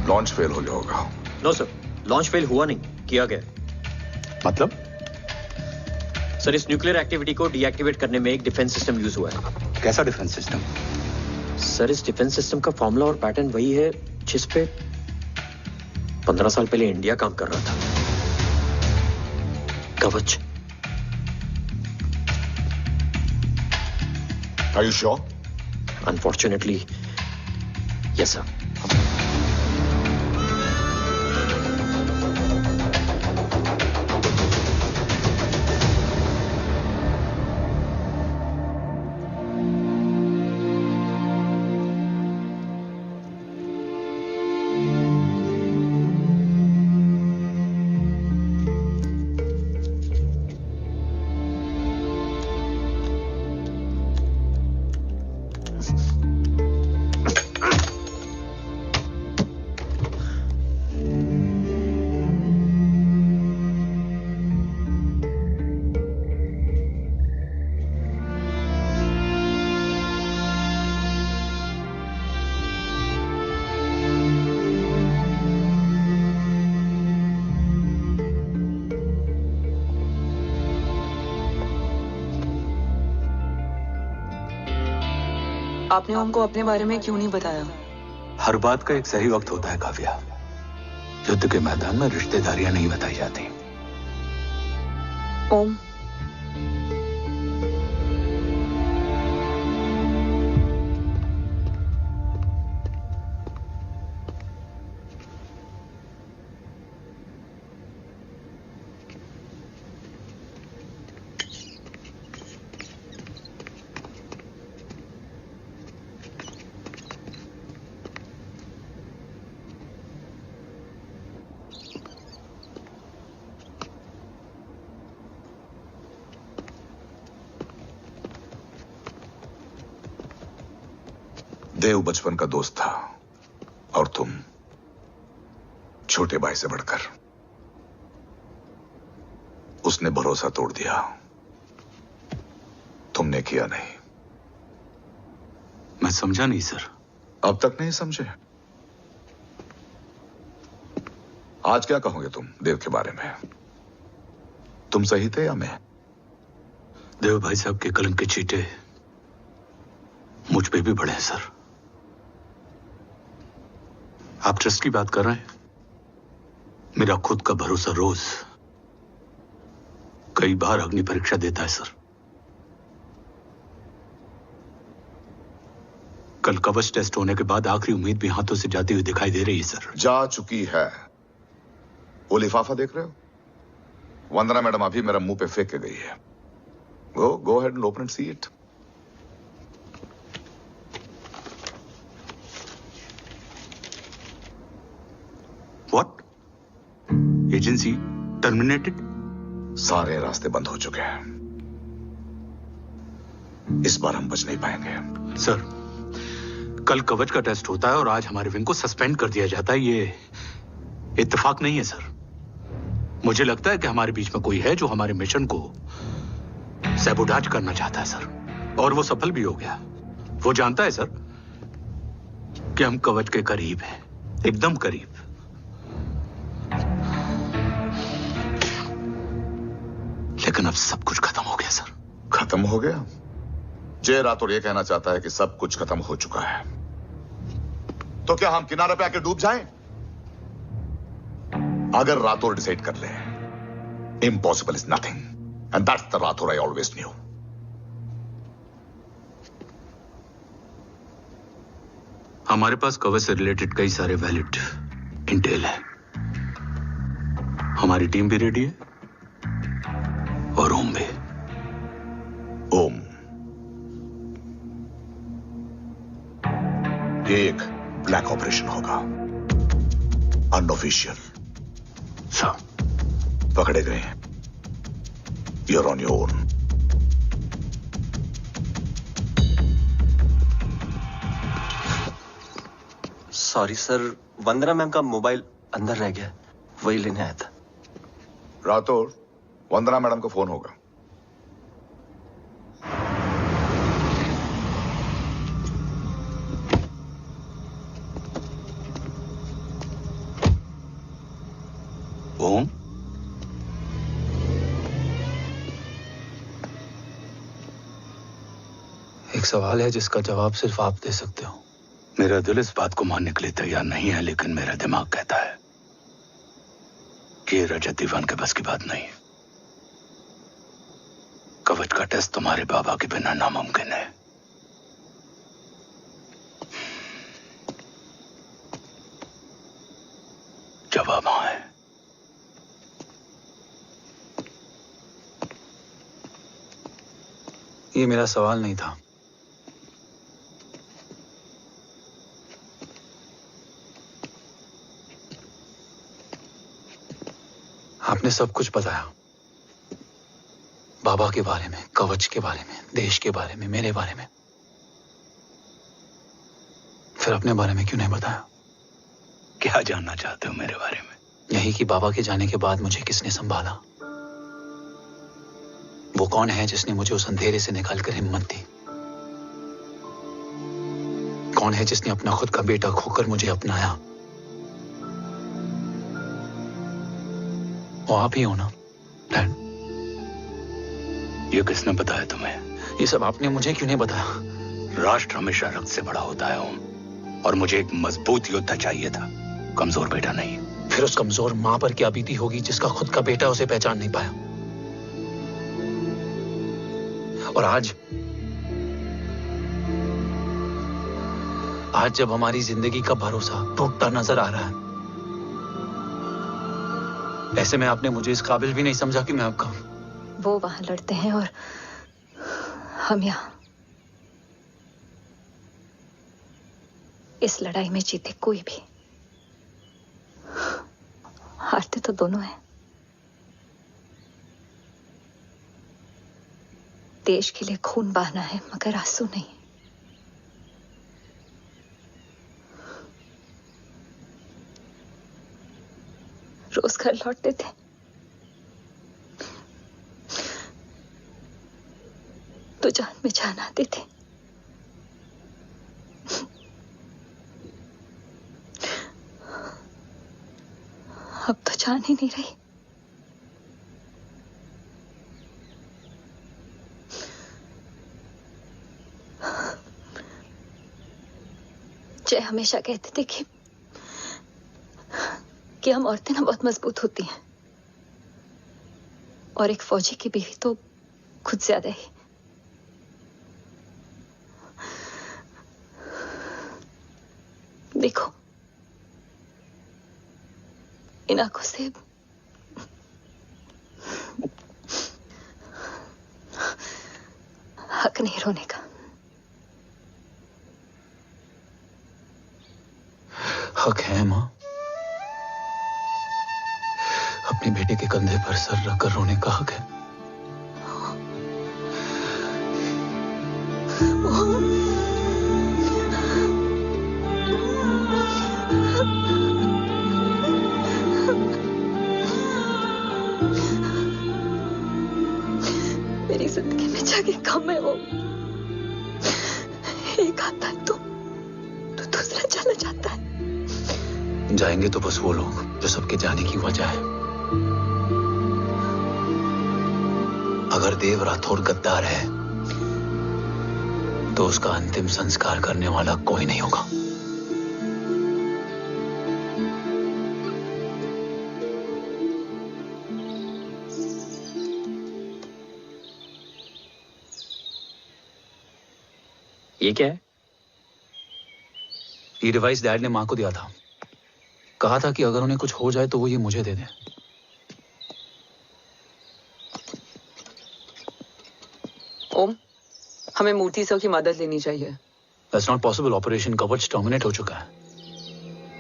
लॉन्च फेल हो गया होगा। नो सर, लॉन्च फेल हुआ नहीं, किया गया। मतलब? सर, इस न्यूक्लियर एक्टिविटी को डीएक्टिवेट करने में एक डिफेंस सिस्टम यूज हुआ है। कैसा डिफेंस सिस्टम? सर, इस डिफेंस सिस्टम का फॉर्मूला और पैटर्न वही है जिस पे 15 साल पहले इंडिया काम कर रहा था। कवच। Are you sure? Unfortunately, yes sir. आपने ओम को अपने बारे में क्यों नहीं बताया? हर बात का एक सही वक्त होता है काव्या। युद्ध के मैदान में रिश्तेदारियां नहीं बताई जाती। ओम, देव बचपन का दोस्त था और तुम छोटे भाई से बढ़कर। उसने भरोसा तोड़ दिया, तुमने किया नहीं। मैं समझा नहीं सर। अब तक नहीं समझे? आज क्या कहोगे तुम देव के बारे में? तुम सही थे या मैं? देव भाई साहब के कलंक के चीटे मुझ पे भी पड़े हैं सर। आप ट्रस्ट की बात कर रहे हैं? मेरा खुद का भरोसा रोज कई बार अग्नि परीक्षा देता है सर। कल कवच टेस्ट होने के बाद आखिरी उम्मीद भी हाथों से जाती हुई दिखाई दे रही है सर। जा चुकी है। वो लिफाफा देख रहे हो? वंदना मैडम अभी मेरा मुंह पे फेंक के गई है। Go ahead and open and see it. What? Agency terminated? सारे रास्ते बंद हो चुके हैं। इस बार हम बच नहीं पाएंगे। सर, कल कवच का टेस्ट होता है और आज हमारे विंग को सस्पेंड कर दिया जाता है। ये इत्तेफाक नहीं है सर। मुझे लगता है कि हमारे बीच में कोई है जो हमारे मिशन को सैबोटाज करना चाहता है सर, और वो सफल भी हो गया। वो जानता है सर कि हम कवच के करीब हैं, एकदम करीब। लेकिन अब सब कुछ खत्म हो गया सर। खत्म हो गया? जय राठौर ये कहना चाहता है कि सब कुछ खत्म हो चुका है। तो क्या हम किनारे पे आके डूब जाएं? अगर राठौर डिसाइड कर ले, impossible is nothing, and that's the Rathore I always new. हमारे पास कवच से रिलेटेड कई सारे वैलिड इंटेल है। हमारी टीम भी रेडी है और ओम भी। ओम, ये एक ब्लैक ऑपरेशन होगा, अनऑफिशियल। सर, पकड़े गए, you're on your own. Sorry sir, Vandana ma'am का मोबाइल अंदर रह गया, वही लेने आया था। राठौर, वंदना मैडम का फोन होगा। ओम, एक सवाल है जिसका जवाब सिर्फ आप दे सकते हो। मेरा दिल इस बात को मानने के लिए तैयार नहीं है, लेकिन मेरा दिमाग कहता है कि ये रजत दीवान के बस की बात नहीं है। कवच का टेस्ट तुम्हारे बाबा के बिना नामुमकिन है। जवाब हाँ है। ये मेरा सवाल नहीं था। आपने सब कुछ बताया, बाबा के बारे में, कवच के बारे में, देश के बारे में, मेरे बारे में। फिर अपने बारे में क्यों नहीं बताया? क्या जानना चाहते हो मेरे बारे में? यही कि बाबा के जाने के बाद मुझे किसने संभाला? वो कौन है जिसने मुझे उस अंधेरे से निकालकर हिम्मत दी? कौन है जिसने अपना खुद का बेटा खोकर मुझे अपनाया? वो आप ही हो ना डैड? ये किसने बताया तुम्हें? ये सब आपने मुझे क्यों नहीं बताया? राष्ट्र हमेशा रक्त से बड़ा होता है ओम, और मुझे एक मजबूत योद्धा चाहिए था, कमजोर बेटा नहीं। फिर उस कमजोर मां पर क्या बीती होगी जिसका खुद का बेटा उसे पहचान नहीं पाया? और आज जब हमारी जिंदगी का भरोसा टूटता नजर आ रहा है, ऐसे में आपने मुझे इस काबिल भी नहीं समझा कि मैं आपका। वो वहां लड़ते हैं और हम यहां। इस लड़ाई में जीते कोई भी, हारते तो दोनों हैं। देश के लिए खून बहाना है, मगर आंसू नहीं। रोज घर लौटते थे, तो जान में जान आते थे। अब तो जान ही नहीं रही। जय हमेशा कहते थे कि हम औरतें ना बहुत मजबूत होती हैं, और एक फौजी की बीवी तो खुद ज्यादा ही। इन आंखों से हक नहीं रोने का। हक है माँ, अपने बेटे के कंधे पर सर रखकर रोने का हक है। मेरी जिंदगी में जगह कम है वो, एक आता है तो दूसरा चला जाता है। जाएंगे तो बस वो लोग जो सबके जाने की वजह है। अगर देव राठौर गद्दार है तो उसका अंतिम संस्कार करने वाला कोई नहीं होगा। ये क्या है? ये डिवाइस डैड ने मां को दिया था। कहा था कि अगर उन्हें कुछ हो जाए तो वो ये मुझे दे दें। ओम, हमें मूर्ति सर की मदद लेनी चाहिए। That's not possible. ऑपरेशन कवच टर्मिनेट हो चुका है।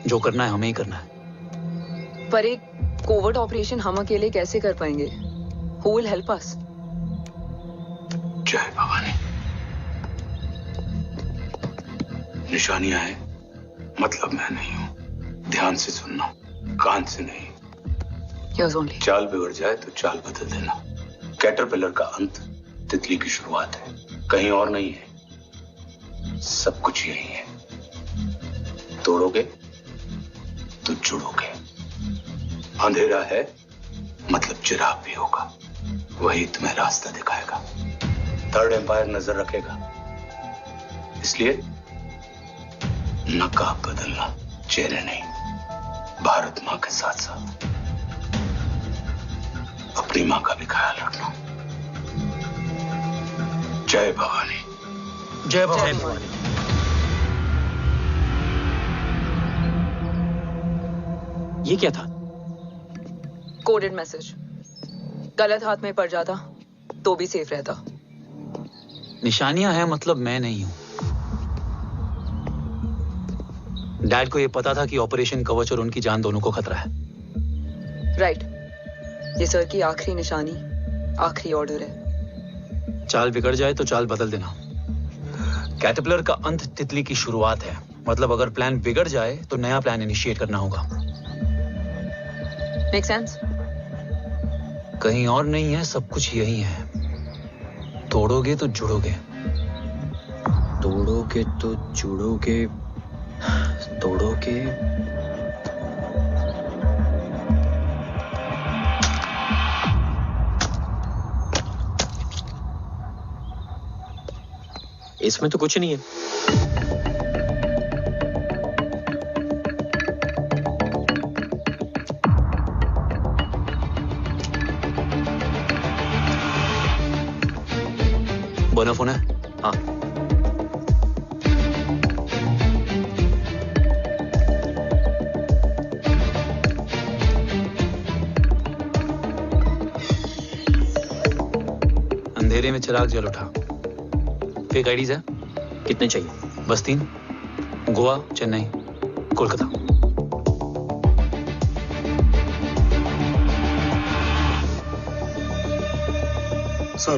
जो करना है हमें ही करना है। पर एक कोवर्ट ऑपरेशन हम अकेले कैसे कर पाएंगे? Who will help us? जय भवानी। निशानियां हैं, मतलब मैं नहीं हूं। ध्यान से सुनना, कान से नहीं। Yours only. चाल बिगड़ जाए तो चाल बदल देना। कैटरपिलर का अंत तितली की शुरुआत है, कहीं और नहीं है। सब कुछ यही है। तोड़ोगे तो जुड़ोगे। अंधेरा है मतलब चिराग भी होगा, वही तुम्हें रास्ता दिखाएगा। थर्ड एम्पायर नजर रखेगा, इसलिए नकाब बदलना, चेहरे नहीं। भारत मां के साथ साथ अपनी मां का भी ख्याल रखना। जय भवानी। जय भवानी। ये क्या था? Coded message. गलत हाथ में पड़ जाता तो भी सेफ रहता। निशानियां हैं मतलब मैं नहीं हूं। डैड को यह पता था कि ऑपरेशन कवच और उनकी जान दोनों को खतरा है। राइट। ये सर की आखिरी निशानी, आखिरी ऑर्डर है। चाल बिगड़ जाए तो चाल बदल देना। कैटरपिलर का अंत तितली की शुरुआत है, मतलब अगर प्लान बिगड़ जाए तो नया प्लान इनिशिएट करना होगा। Make sense? कहीं और नहीं है, सब कुछ यही है। तोड़ोगे तो जुड़ोगे। तोड़ोगे तो जुड़ोगे। तोड़ोगे। इसमें तो कुछ नहीं है। बोना फोन है? हाँ। अंधेरे में चिराग जल उठा। फेक आईडीज है? कितने चाहिए? बस 3। गोवा, चेन्नई, कोलकाता। सर,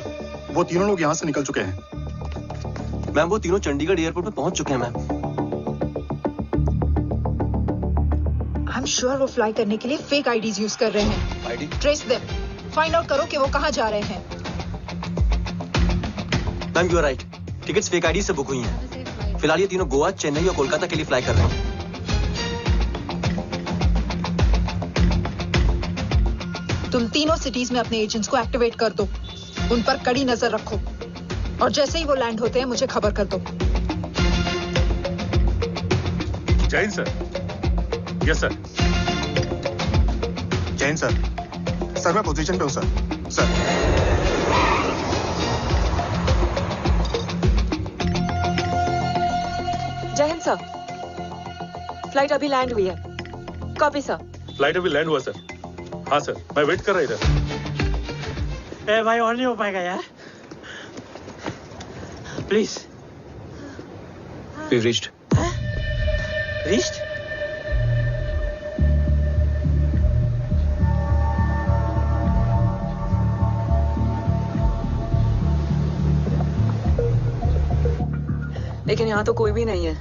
वो तीनों लोग यहाँ से निकल चुके हैं। मैम, वो तीनों चंडीगढ़ एयरपोर्ट पे पहुंच चुके हैं मैम। आई एम श्योर वो फ्लाई करने के लिए फेक आईडीज यूज कर रहे हैं। ID? Trace them. Find out करो कि वो कहाँ जा रहे हैं। Ma'am, you are right. Tickets fake ID से बुक हुई हैं। फिलहाल ये तीनों गोवा, चेन्नई और कोलकाता के लिए फ्लाई कर रहे हैं। तुम तीनों सिटीज में अपने एजेंट्स को एक्टिवेट कर दो। उन पर कड़ी नजर रखो और जैसे ही वो लैंड होते हैं मुझे खबर कर दो। Jain sir. Yes sir. Jain sir. Sir मैं पोजीशन पे हूँ सर। सर। जय हिंद सर। फ्लाइट अभी लैंड हुई है। Copy sir. फ्लाइट अभी लैंड हुआ सर। हाँ सर, मैं वेट कर रहा इधर। ए भाई और नहीं हो पाएगा यार, प्लीज। We've reached. Reached? लेकिन यहाँ तो कोई भी नहीं है।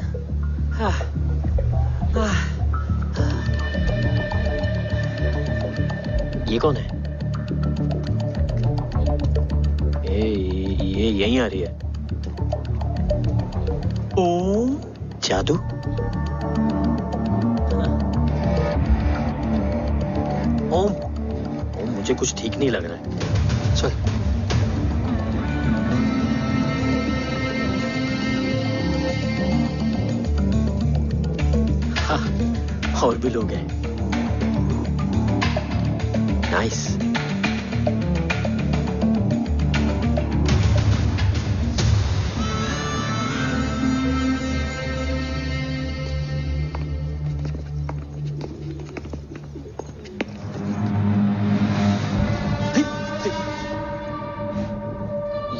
ये कौन है? ये यहीं आ रही है। ओम जादू? ओम मुझे कुछ ठीक नहीं लग रहा है। चल। हाँ, और भी लोग हैं। नाइस।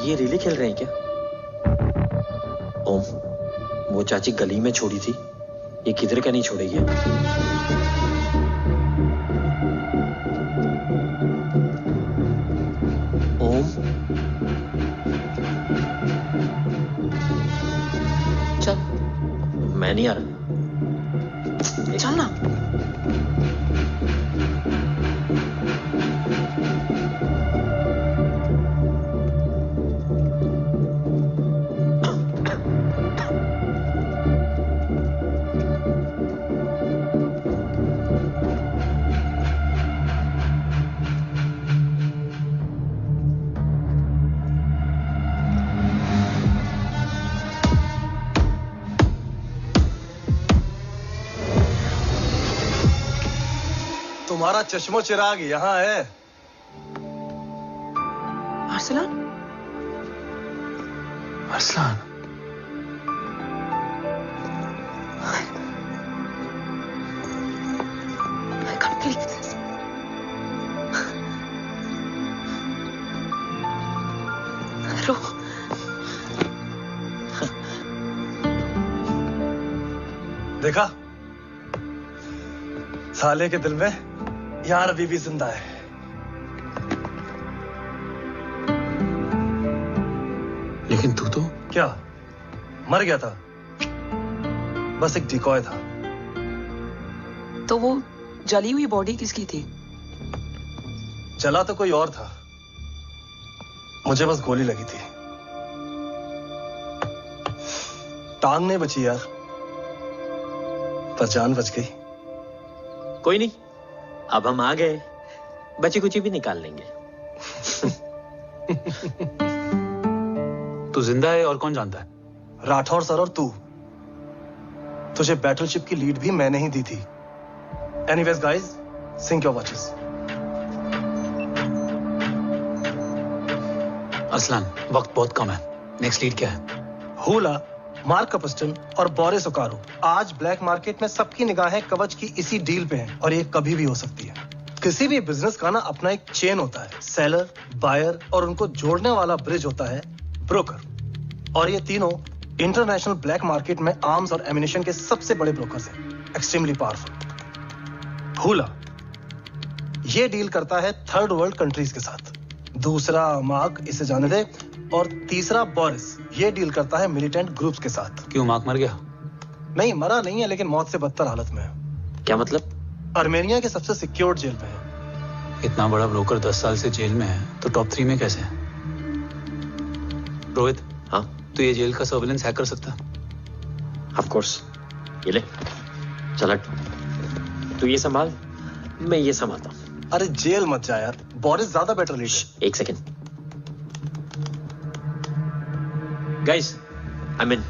ये रिले खेल रहे हैं क्या? ओम, वो चाची गली में छोड़ी थी, ये किधर का नहीं छोड़ेगी? ओम, चल। मैं नहीं आ रहा। चल ना। तुम्हारा चश्मो चिराग यहाँ है। Arsalan? Arsalan? I can't believe this. रो। देखा? साले के दिल में यार अभी भी जिंदा है। लेकिन तू तो क्या मर गया था? बस एक डिकॉय था। तो वो जली हुई बॉडी किसकी थी? जला तो कोई और था, मुझे बस गोली लगी थी। टांग नहीं बची यार, पर जान बच गई। कोई नहीं, अब हम आ गए, बची कुची भी निकाल लेंगे। तू जिंदा है और कौन जानता है? राठौर सर और तू। तुझे बैटलशिप की लीड भी मैंने ही दी थी। Anyways guys, sync your watches. Arsalan, वक्त बहुत कम है। नेक्स्ट लीड क्या है? हुला, मार्क कपस्टन और बोरिस ओकारो। आज ब्लैक मार्केट में सबकी निगाहें कवच की इसी डील पे हैं और ये कभी भी हो सकती है। किसी भी बिजनेस का ना अपना एक चेन होता है, सेलर, बायर और उनको जोड़ने वाला ब्रिज होता है ब्रोकर। और ये तीनों इंटरनेशनल ब्लैक मार्केट में आर्म्स और एमिनेशन के सबसे बड़े ब्रोकर्स हैं, एक्सट्रीमली पावरफुल। हुला ये डील करता है थर्ड वर्ल्ड कंट्रीज के साथ। दूसरा मार्क, इसे जाने दे। और तीसरा बोरिस, ये डील करता है मिलिटेंट ग्रुप्स के साथ। क्यों, मार्क मर गया? नहीं, मरा नहीं है, लेकिन मौत से बदतर हालत में है। क्या मतलब? आर्मेनिया के सबसे सिक्योर्ड जेल में है। इतना बड़ा ब्रोकर 10 साल से जेल में है, तो टॉप 3 में कैसे है? रोहित, हाँ? तो ये जेल का सर्विलेंस हैक कर सकता? Of course. ये ले, चल हट। तू ये संभाल, मैं ये संभालता हूँ। अरे जेल मत जा यार, बोरिस ज्यादा बेटर लीडर। एक सेकेंड गाइस, आई मीन।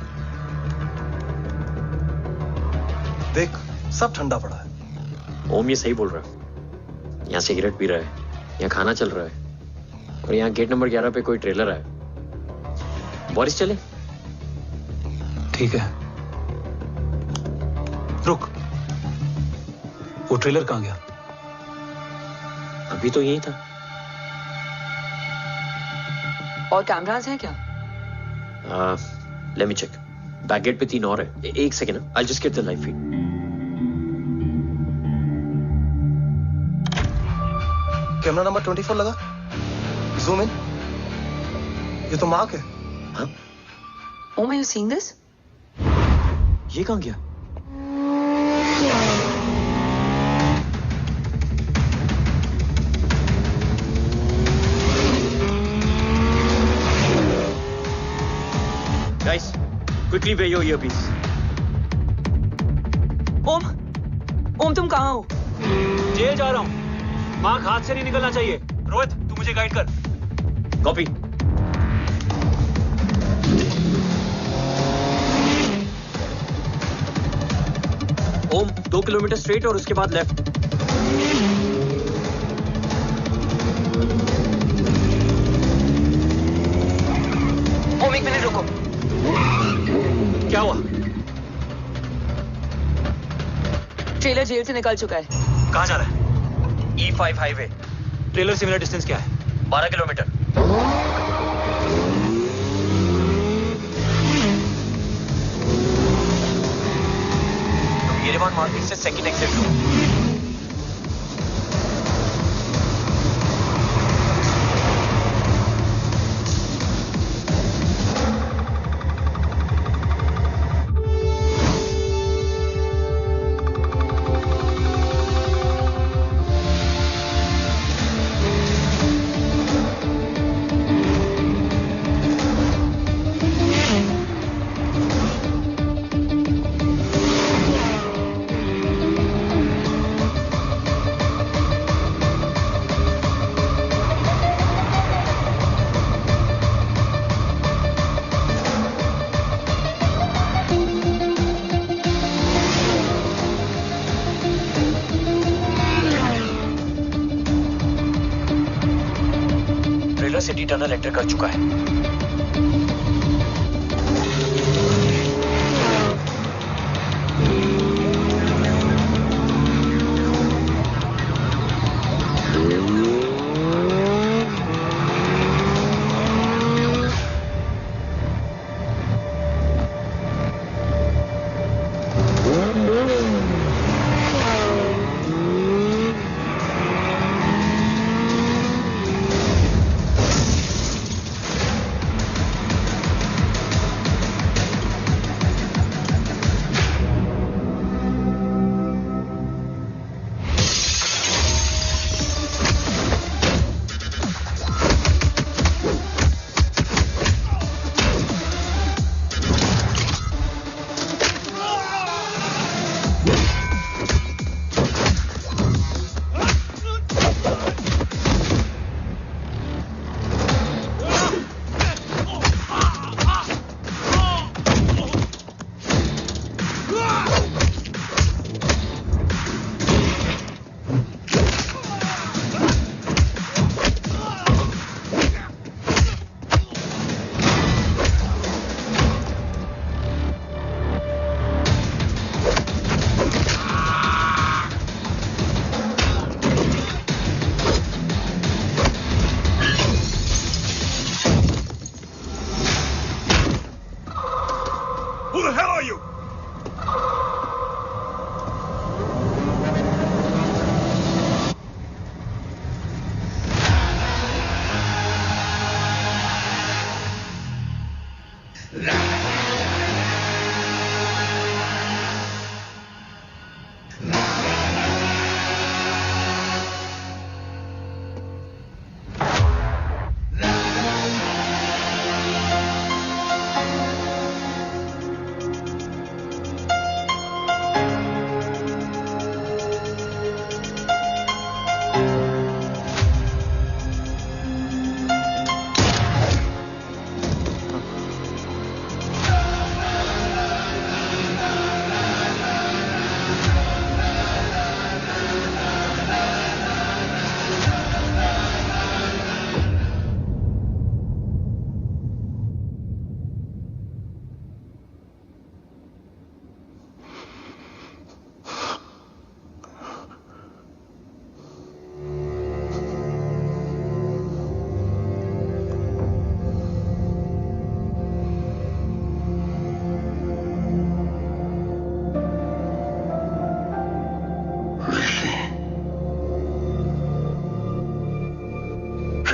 देख, सब ठंडा पड़ा है। ओम ये सही बोल रहा है। यहाँ सिगरेट पी रहा है, यहाँ खाना चल रहा है, और यहाँ गेट नंबर 11 पे कोई ट्रेलर है। बोरिस चले? ठीक है। रुक, वो ट्रेलर कहाँ गया? अभी तो यही था। और कैमरास हैं क्या? Let me check. Back gate पे 3 और है। एक second, I just get the live feed. Camera number 24 लगा। Zoom in. ये तो मार्क है। हाँ? Oh, are you seeing this? ये कहाँ गया? Guys, quickly wear your earpiece. ओम तुम कहाँ हो? जेल जा रहा हूँ। मार्क हाथ से नहीं निकलना चाहिए। रोहित, तू मुझे गाइड कर। कॉपी। ओम 2 किलोमीटर स्ट्रेट और उसके बाद लेफ्ट। ओम 1 मिनट रुको। क्या हुआ? ट्रेलर जेल से निकल चुका है। कहाँ जा रहा है? E5 highway. ट्रेलर से मेरा डिस्टेंस क्या है? 12 किलोमीटर। येरेवान मार्केट से सेकंड एग्जिट लो। सिटी टनल एंटर कर चुका है।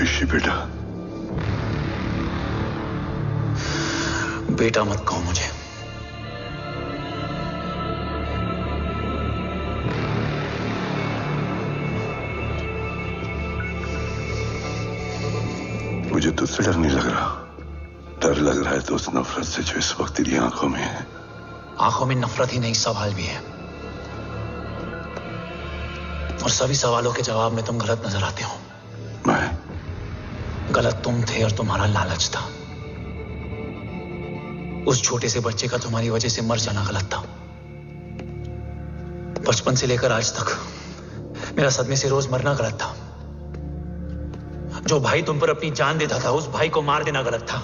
ऋषि बेटा। बेटा मत कहो मुझे। मुझे तुझसे डर नहीं लग रहा, डर लग रहा है तो उस नफरत से जो इस वक्त तेरी आंखों में है। आंखों में नफरत ही नहीं, सवाल भी है, और सभी सवालों के जवाब में तुम गलत नजर आते हो। गलत तुम थे और तुम्हारा लालच था। उस छोटे से बच्चे का तुम्हारी वजह से मर जाना गलत था। बचपन से लेकर आज तक मेरा सदमे से रोज मरना गलत था। जो भाई तुम पर अपनी जान देता था, उस भाई को मार देना गलत था।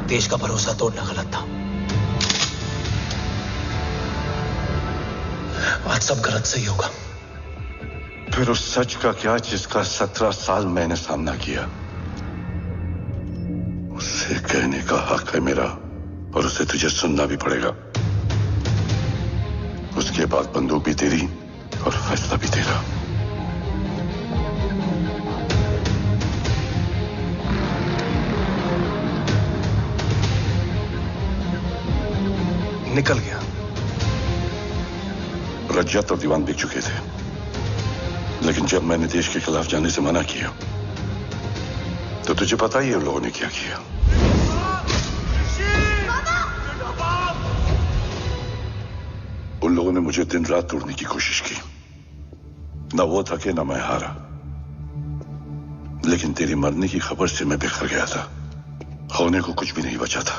देश का भरोसा तोड़ना गलत था। आज सब गलत सही होगा। फिर उस सच का क्या जिसका 17 साल मैंने सामना किया? उसे कहने का हक है मेरा, और उसे तुझे सुनना भी पड़ेगा। उसके बाद बंदूक भी तेरी और फैसला भी तेरा। निकल गया। रजत और दीवान बिक चुके थे, लेकिन जब मैंने देश के खिलाफ जाने से मना किया तो तुझे पता ही है उन लोगों ने क्या किया। उन लोगों ने मुझे दिन रात तोड़ने की कोशिश की। ना वो थके ना मैं हारा, लेकिन तेरी मरने की खबर से मैं बिखर गया था। होने को कुछ भी नहीं बचा था।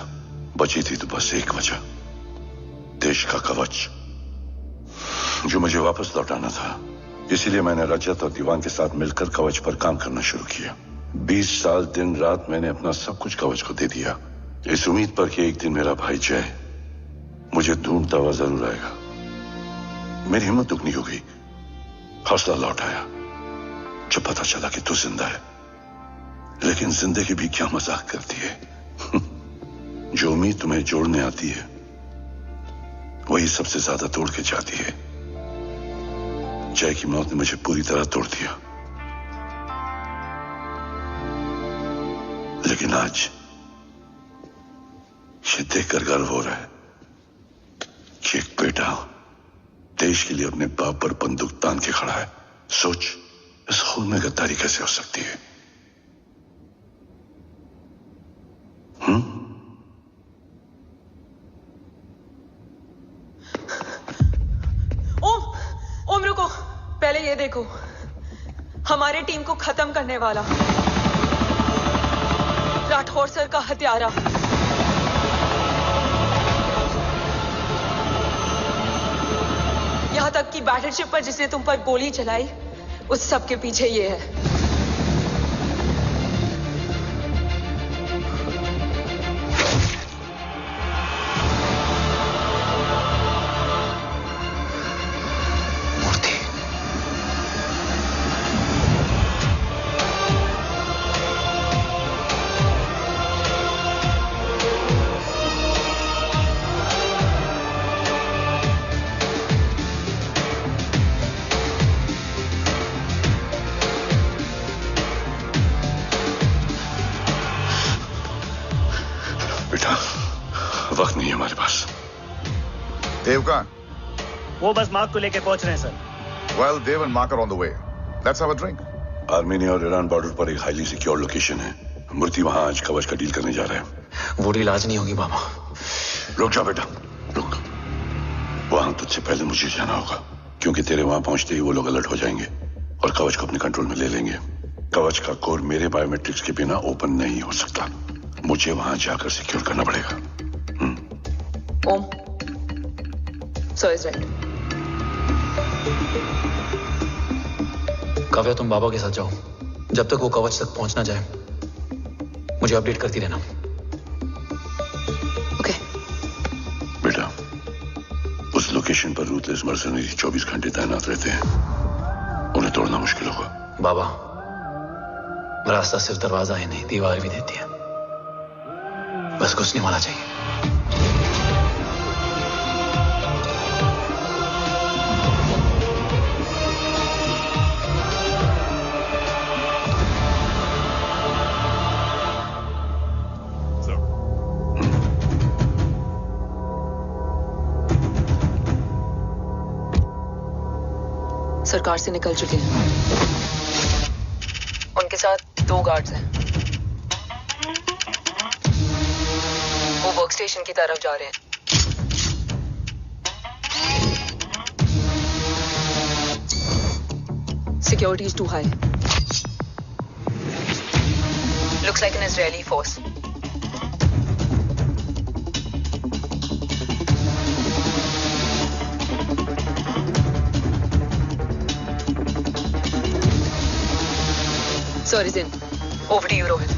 बची थी तो बस एक वजह, देश का कवच, जो मुझे वापस लौटाना था। इसीलिए मैंने रजत और दीवान के साथ मिलकर कवच पर काम करना शुरू किया। 20 साल दिन रात मैंने अपना सब कुछ कवच को दे दिया, इस उम्मीद पर कि एक दिन मेरा भाई जय मुझे ढूंढता हुआ जरूर आएगा। मेरी हिम्मत दुगनी हो गई, हौसला लौट आया जब पता चला कि तू जिंदा है। लेकिन जिंदगी भी क्या मजाक करती है। जो उम्मीद तुम्हें जोड़ने आती है वही सबसे ज्यादा तोड़ के जाती है। जय की मौत ने मुझे पूरी तरह तोड़ दिया, लेकिन आज ये देखकर गर्व हो रहा है कि एक बेटा देश के लिए अपने बाप पर बंदूक तान के खड़ा है। सोच, इस खून में गद्दारी कैसे हो सकती है? ओम रुको, पहले ये देखो, हमारे टीम को खत्म करने वाला राठौर सर का हत्यारा। यहां तक कि बैटलशिप पर जिसने तुम पर गोली चलाई, उस सब के पीछे ये है। वक्त नहीं है हमारे पास। देव कहां? वो बस मार्क को लेके पहुंच रहे हैं sir. Well, Dev and Mark are on the way. Let's have a drink. Armenia और ईरान बॉर्डर पर एक हाईली सिक्योर लोकेशन है। मूर्ति वहां आज कवच का डील करने जा रहे हैं। वो डील आज नहीं होगी बाबा। रुक जा बेटा, रुक। वहां तुझसे पहले मुझे जाना होगा, क्योंकि तेरे वहां पहुंचते ही वो लोग अलर्ट हो जाएंगे और कवच को अपने कंट्रोल में ले लेंगे। कवच का कोड मेरे बायोमेट्रिक्स के बिना ओपन नहीं हो सकता। मुझे वहां जाकर सिक्योर करना पड़ेगा। ओम, सो इज राइट। काव्या, तुम बाबा के साथ जाओ। जब तक वो कवच तक पहुंच ना जाए मुझे अपडेट करती रहना। ओके। बेटा, उस लोकेशन पर रूथलेस मर्सनरी 24 घंटे तैनात रहते हैं। उन्हें तोड़ना मुश्किल होगा। बाबा, रास्ता सिर्फ दरवाजा ही नहीं, दीवार भी देती है। बस घुसने वाला चाहिए। सरकार से निकल चुके हैं। उनके साथ 2 गार्ड्स हैं। वो वर्क स्टेशन की तरफ जा रहे हैं। Security is too high. Looks like an Israeli force. Sir is in. Over to you, Rohit.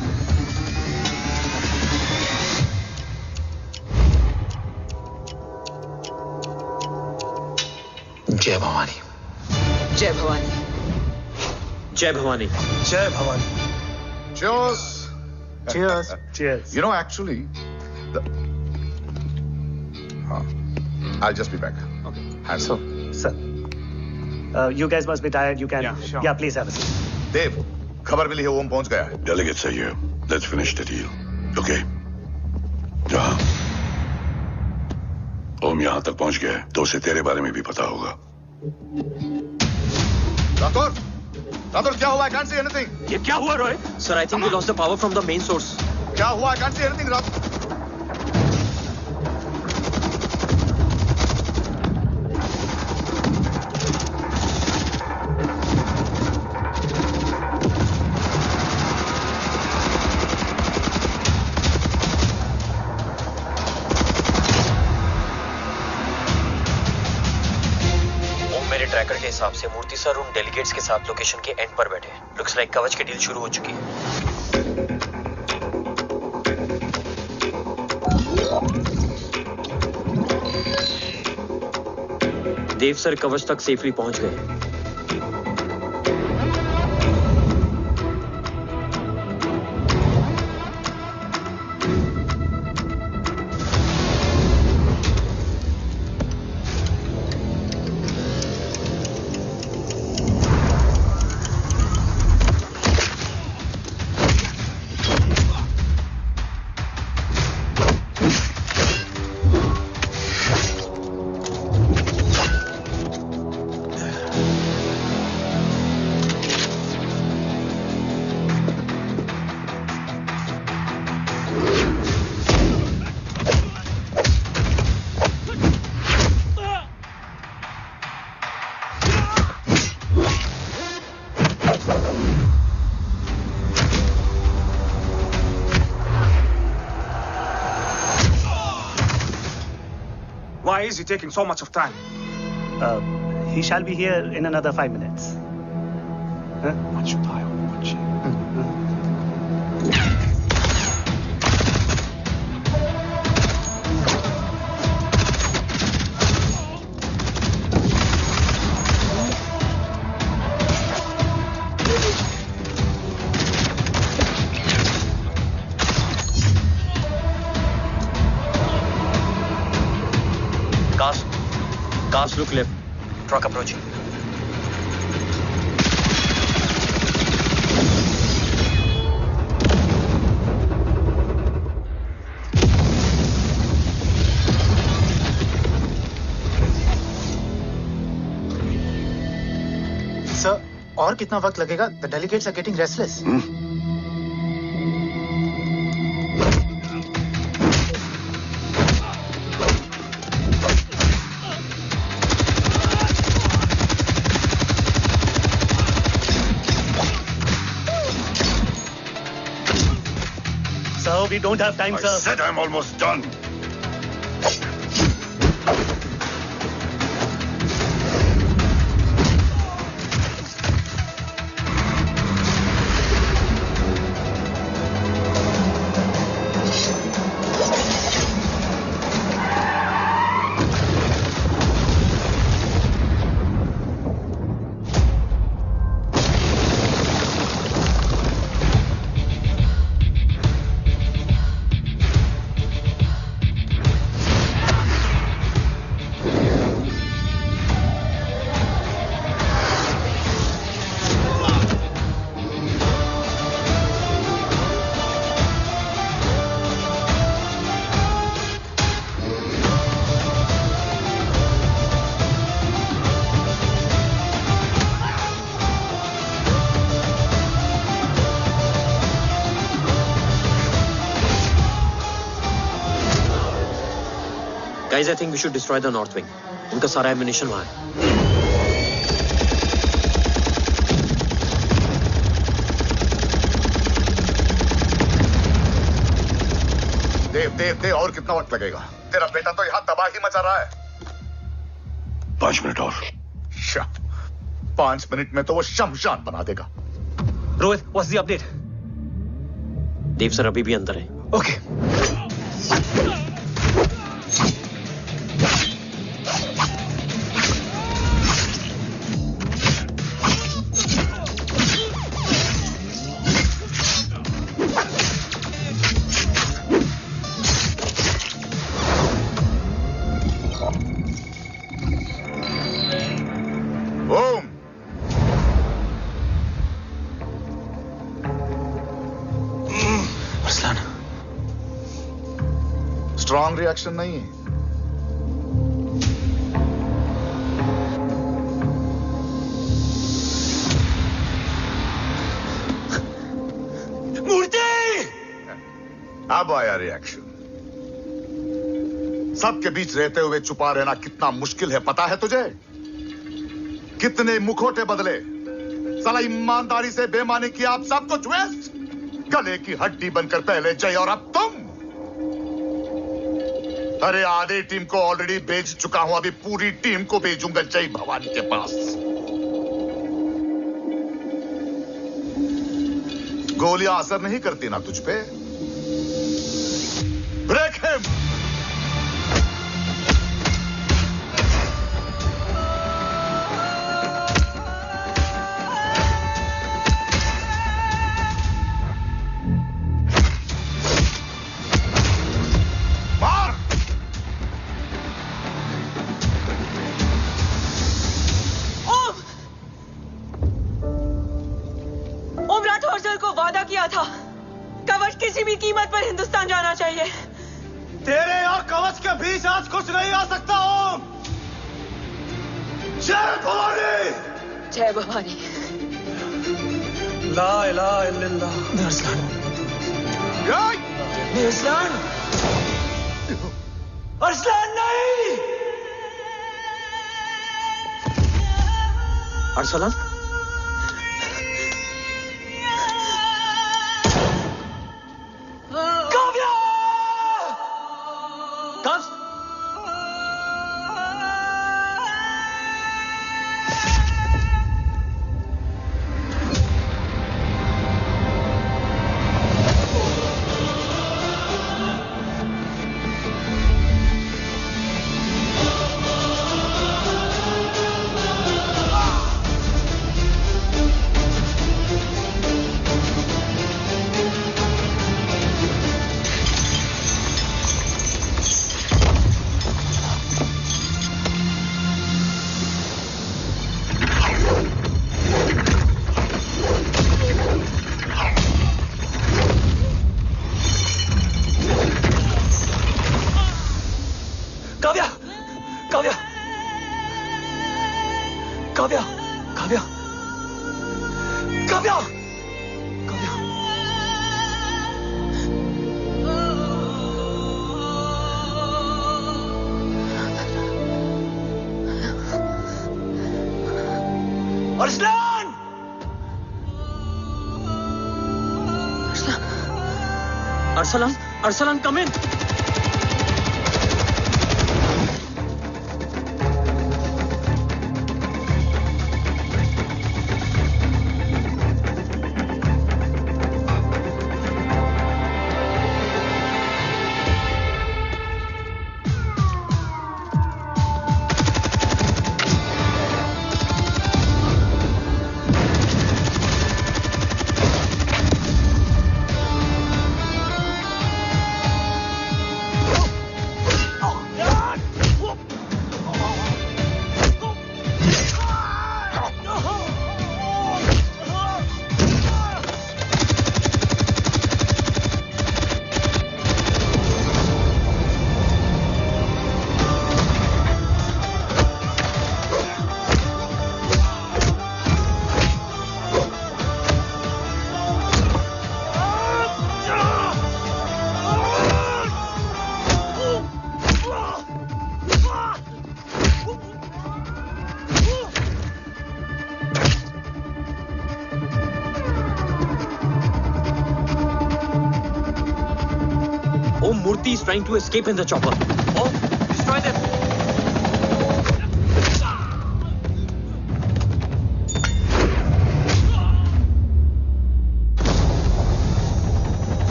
जय भवानी। जय भवानी। जय भवानी। जय Bhavani. Cheers. Cheers. Cheers. You know, actually, I'll just be back. Okay. So, sir, you guys must be tired. You can, yeah, please have a seat. देव, खबर मिली है ओम पहुंच गया है। Delegate सही है। Let's finish the deal. Okay. जहाँ ओम यहाँ तक पहुंच गया है, तो उसे तेरे बारे में भी पता होगा। राठौर क्या हुआ? I can't see anything. ये क्या हुआ Rohit? Sir, I think we lost the power from the main source. क्या हुआ? I can't see anything, Rathore. Tracker के हिसाब से मूर्ति सर उन डेलीगेट्स के साथ लोकेशन के एंड पर बैठे हैं। लुक्स लाइक कवच की डील शुरू हो चुकी है। देव सर कवच तक सेफली पहुंच गए। Why is he taking so much of time? He shall be here in another 5 minutes. Huh? Much fire, much. Cars look left. Truck approaching. Sir, और कितना वक्त लगेगा? The delegates are getting restless. We don't have time, sir. I said I'm almost done. Guys, I think we should destroy the north wing. उनका सारा ammunition वहाँ है. देव और कितना वक्त लगेगा? तेरा बेटा तो यहाँ तबाही मचा रहा है. 5 मिनट और. 5 मिनट में तो वो शमशान बना देगा. Rohit, what's the update? Dev sir अभी भी अंदर है. Okay. स्ट्रॉन्ग रिएक्शन नहीं है. मूर्ति! अब आया रिएक्शन. सबके बीच रहते हुए छुपा रहना कितना मुश्किल है पता है तुझे? कितने मुखौटे बदले. साला ईमानदारी से बेईमानी किया, आप सब कुछ वेस्ट. गले की हड्डी बनकर पहले जय और अब तुम. अरे आधे टीम को ऑलरेडी भेज चुका हूं, अभी पूरी टीम को भेजूंगा जय भवानी के पास. गोलियां असर नहीं करती ना तुझ पे. Break him. कवच किसी भी कीमत पर हिंदुस्तान जाना चाहिए. तेरे और कवच के बीच आज कुछ नहीं आ सकता. ओम, जय भवानी. जय भवानी. ला इलाहा इल्लल्लाह. अरसलान. अरसलान. अरसलान नहीं. Arsalan. Arsalan, come in. Shakti is trying to escape in the chopper. Oh, destroy them.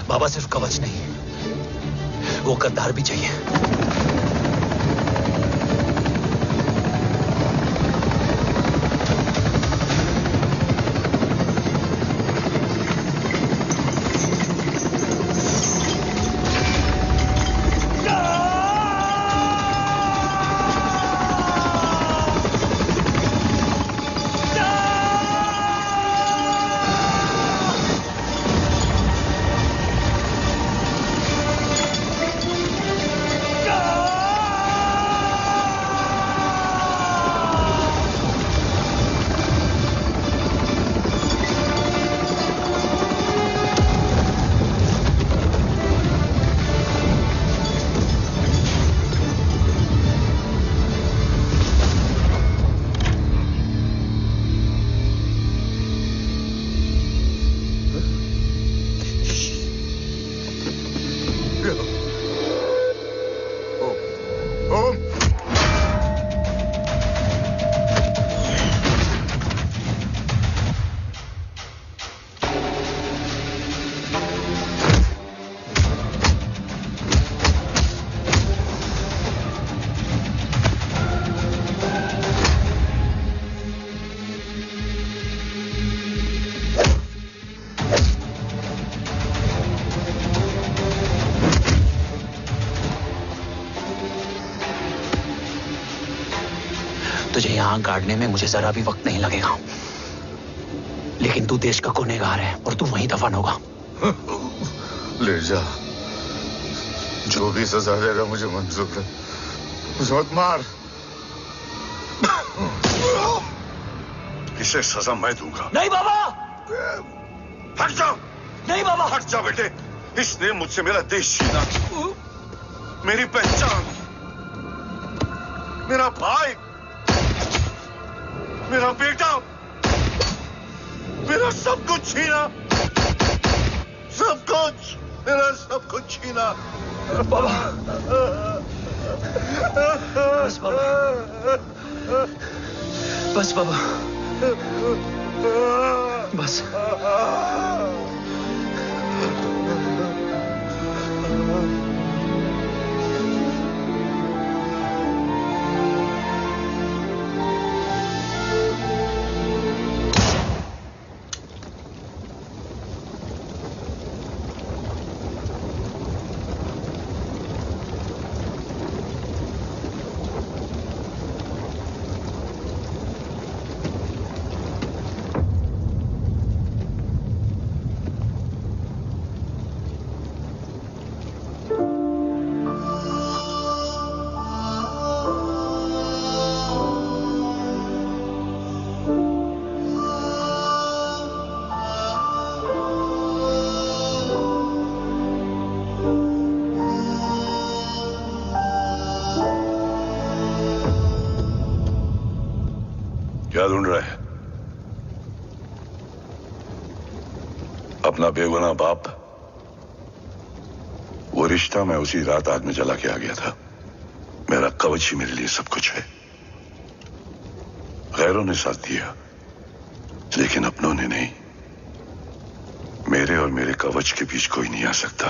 बाबा सिर्फ कवच नहीं, वो गद्दार भी चाहिए। तुझे यहां गाड़ने में मुझे जरा भी वक्त नहीं लगेगा, लेकिन तू देश का गुनहगार है और तू वहीं दफन होगा। ले जा, जो भी सजा देगा मुझे मंजूर है, मुझे मत मार। इसे सजा मैं दूंगा। नहीं बाबा, हट जाओ। नहीं बाबा, हट जाओ बेटे। इसने मुझसे मेरा देश छीना, मेरी पहचान, मेरा भाई, मेरा बेटा, मेरा सब कुछ छीना, सब कुछ, मेरा सब कुछ छीना। बाबा, बस बाबा, बस बाबा, बस। क्या ढूंढ रहा है? अपना बेगुनाह बाप। वो रिश्ता मैं उसी रात आग में जला के आ गया था। मेरा कवच ही मेरे लिए सब कुछ है। गैरों ने साथ दिया, लेकिन अपनों ने नहीं। मेरे और मेरे कवच के बीच कोई नहीं आ सकता,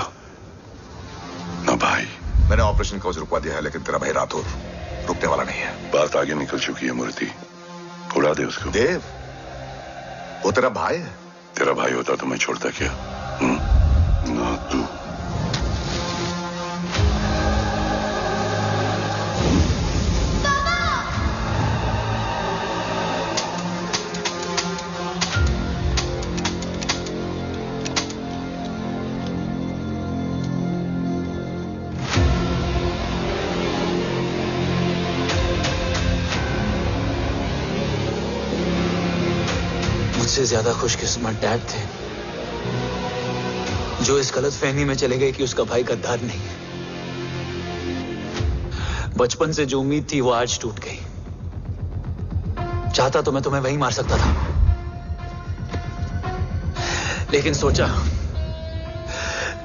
ना भाई। मैंने ऑपरेशन कवच रुकवा दिया है, लेकिन तेरा भाई राठौर रुकने वाला नहीं है। बात आगे निकल चुकी है मूर्ति, उड़ा दे उसको। देव, वो तेरा भाई है। तेरा भाई होता तो मैं छोड़ता क्या? ना तू। मुझसे ज्यादा खुशकिस्मत डैड थे, जो इस गलतफहमी में चले गए कि उसका भाई गद्दार नहीं है। बचपन से जो उम्मीद थी वो आज टूट गई। चाहता तो मैं तुम्हें वहीं मार सकता था, लेकिन सोचा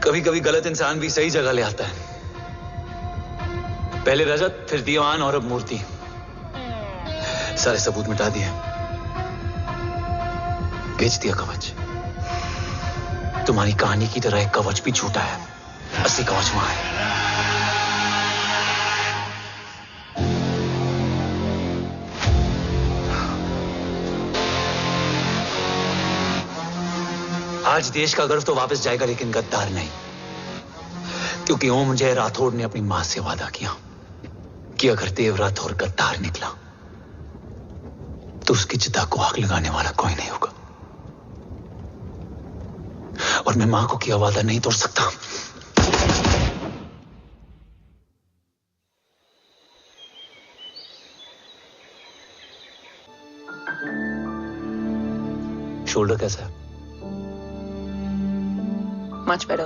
कभी कभी गलत इंसान भी सही जगह ले आता है। पहले रजत, फिर दीवान और अब मूर्ति। सारे सबूत मिटा दिए, बेच दिया कवच। तुम्हारी कहानी की तरह एक कवच भी छूटा है, असली कवच वहां है। आज देश का गर्व तो वापस जाएगा, लेकिन गद्दार नहीं, क्योंकि ओम जय राठौड़ ने अपनी मां से वादा किया कि अगर देव राठौड़ गद्दार निकला तो उसकी चिता को आग लगाने वाला कोई नहीं होगा। और मैं मां को किया वादा नहीं तोड़ सकता। शोल्डर कैसा है? Much better.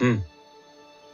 Hmm.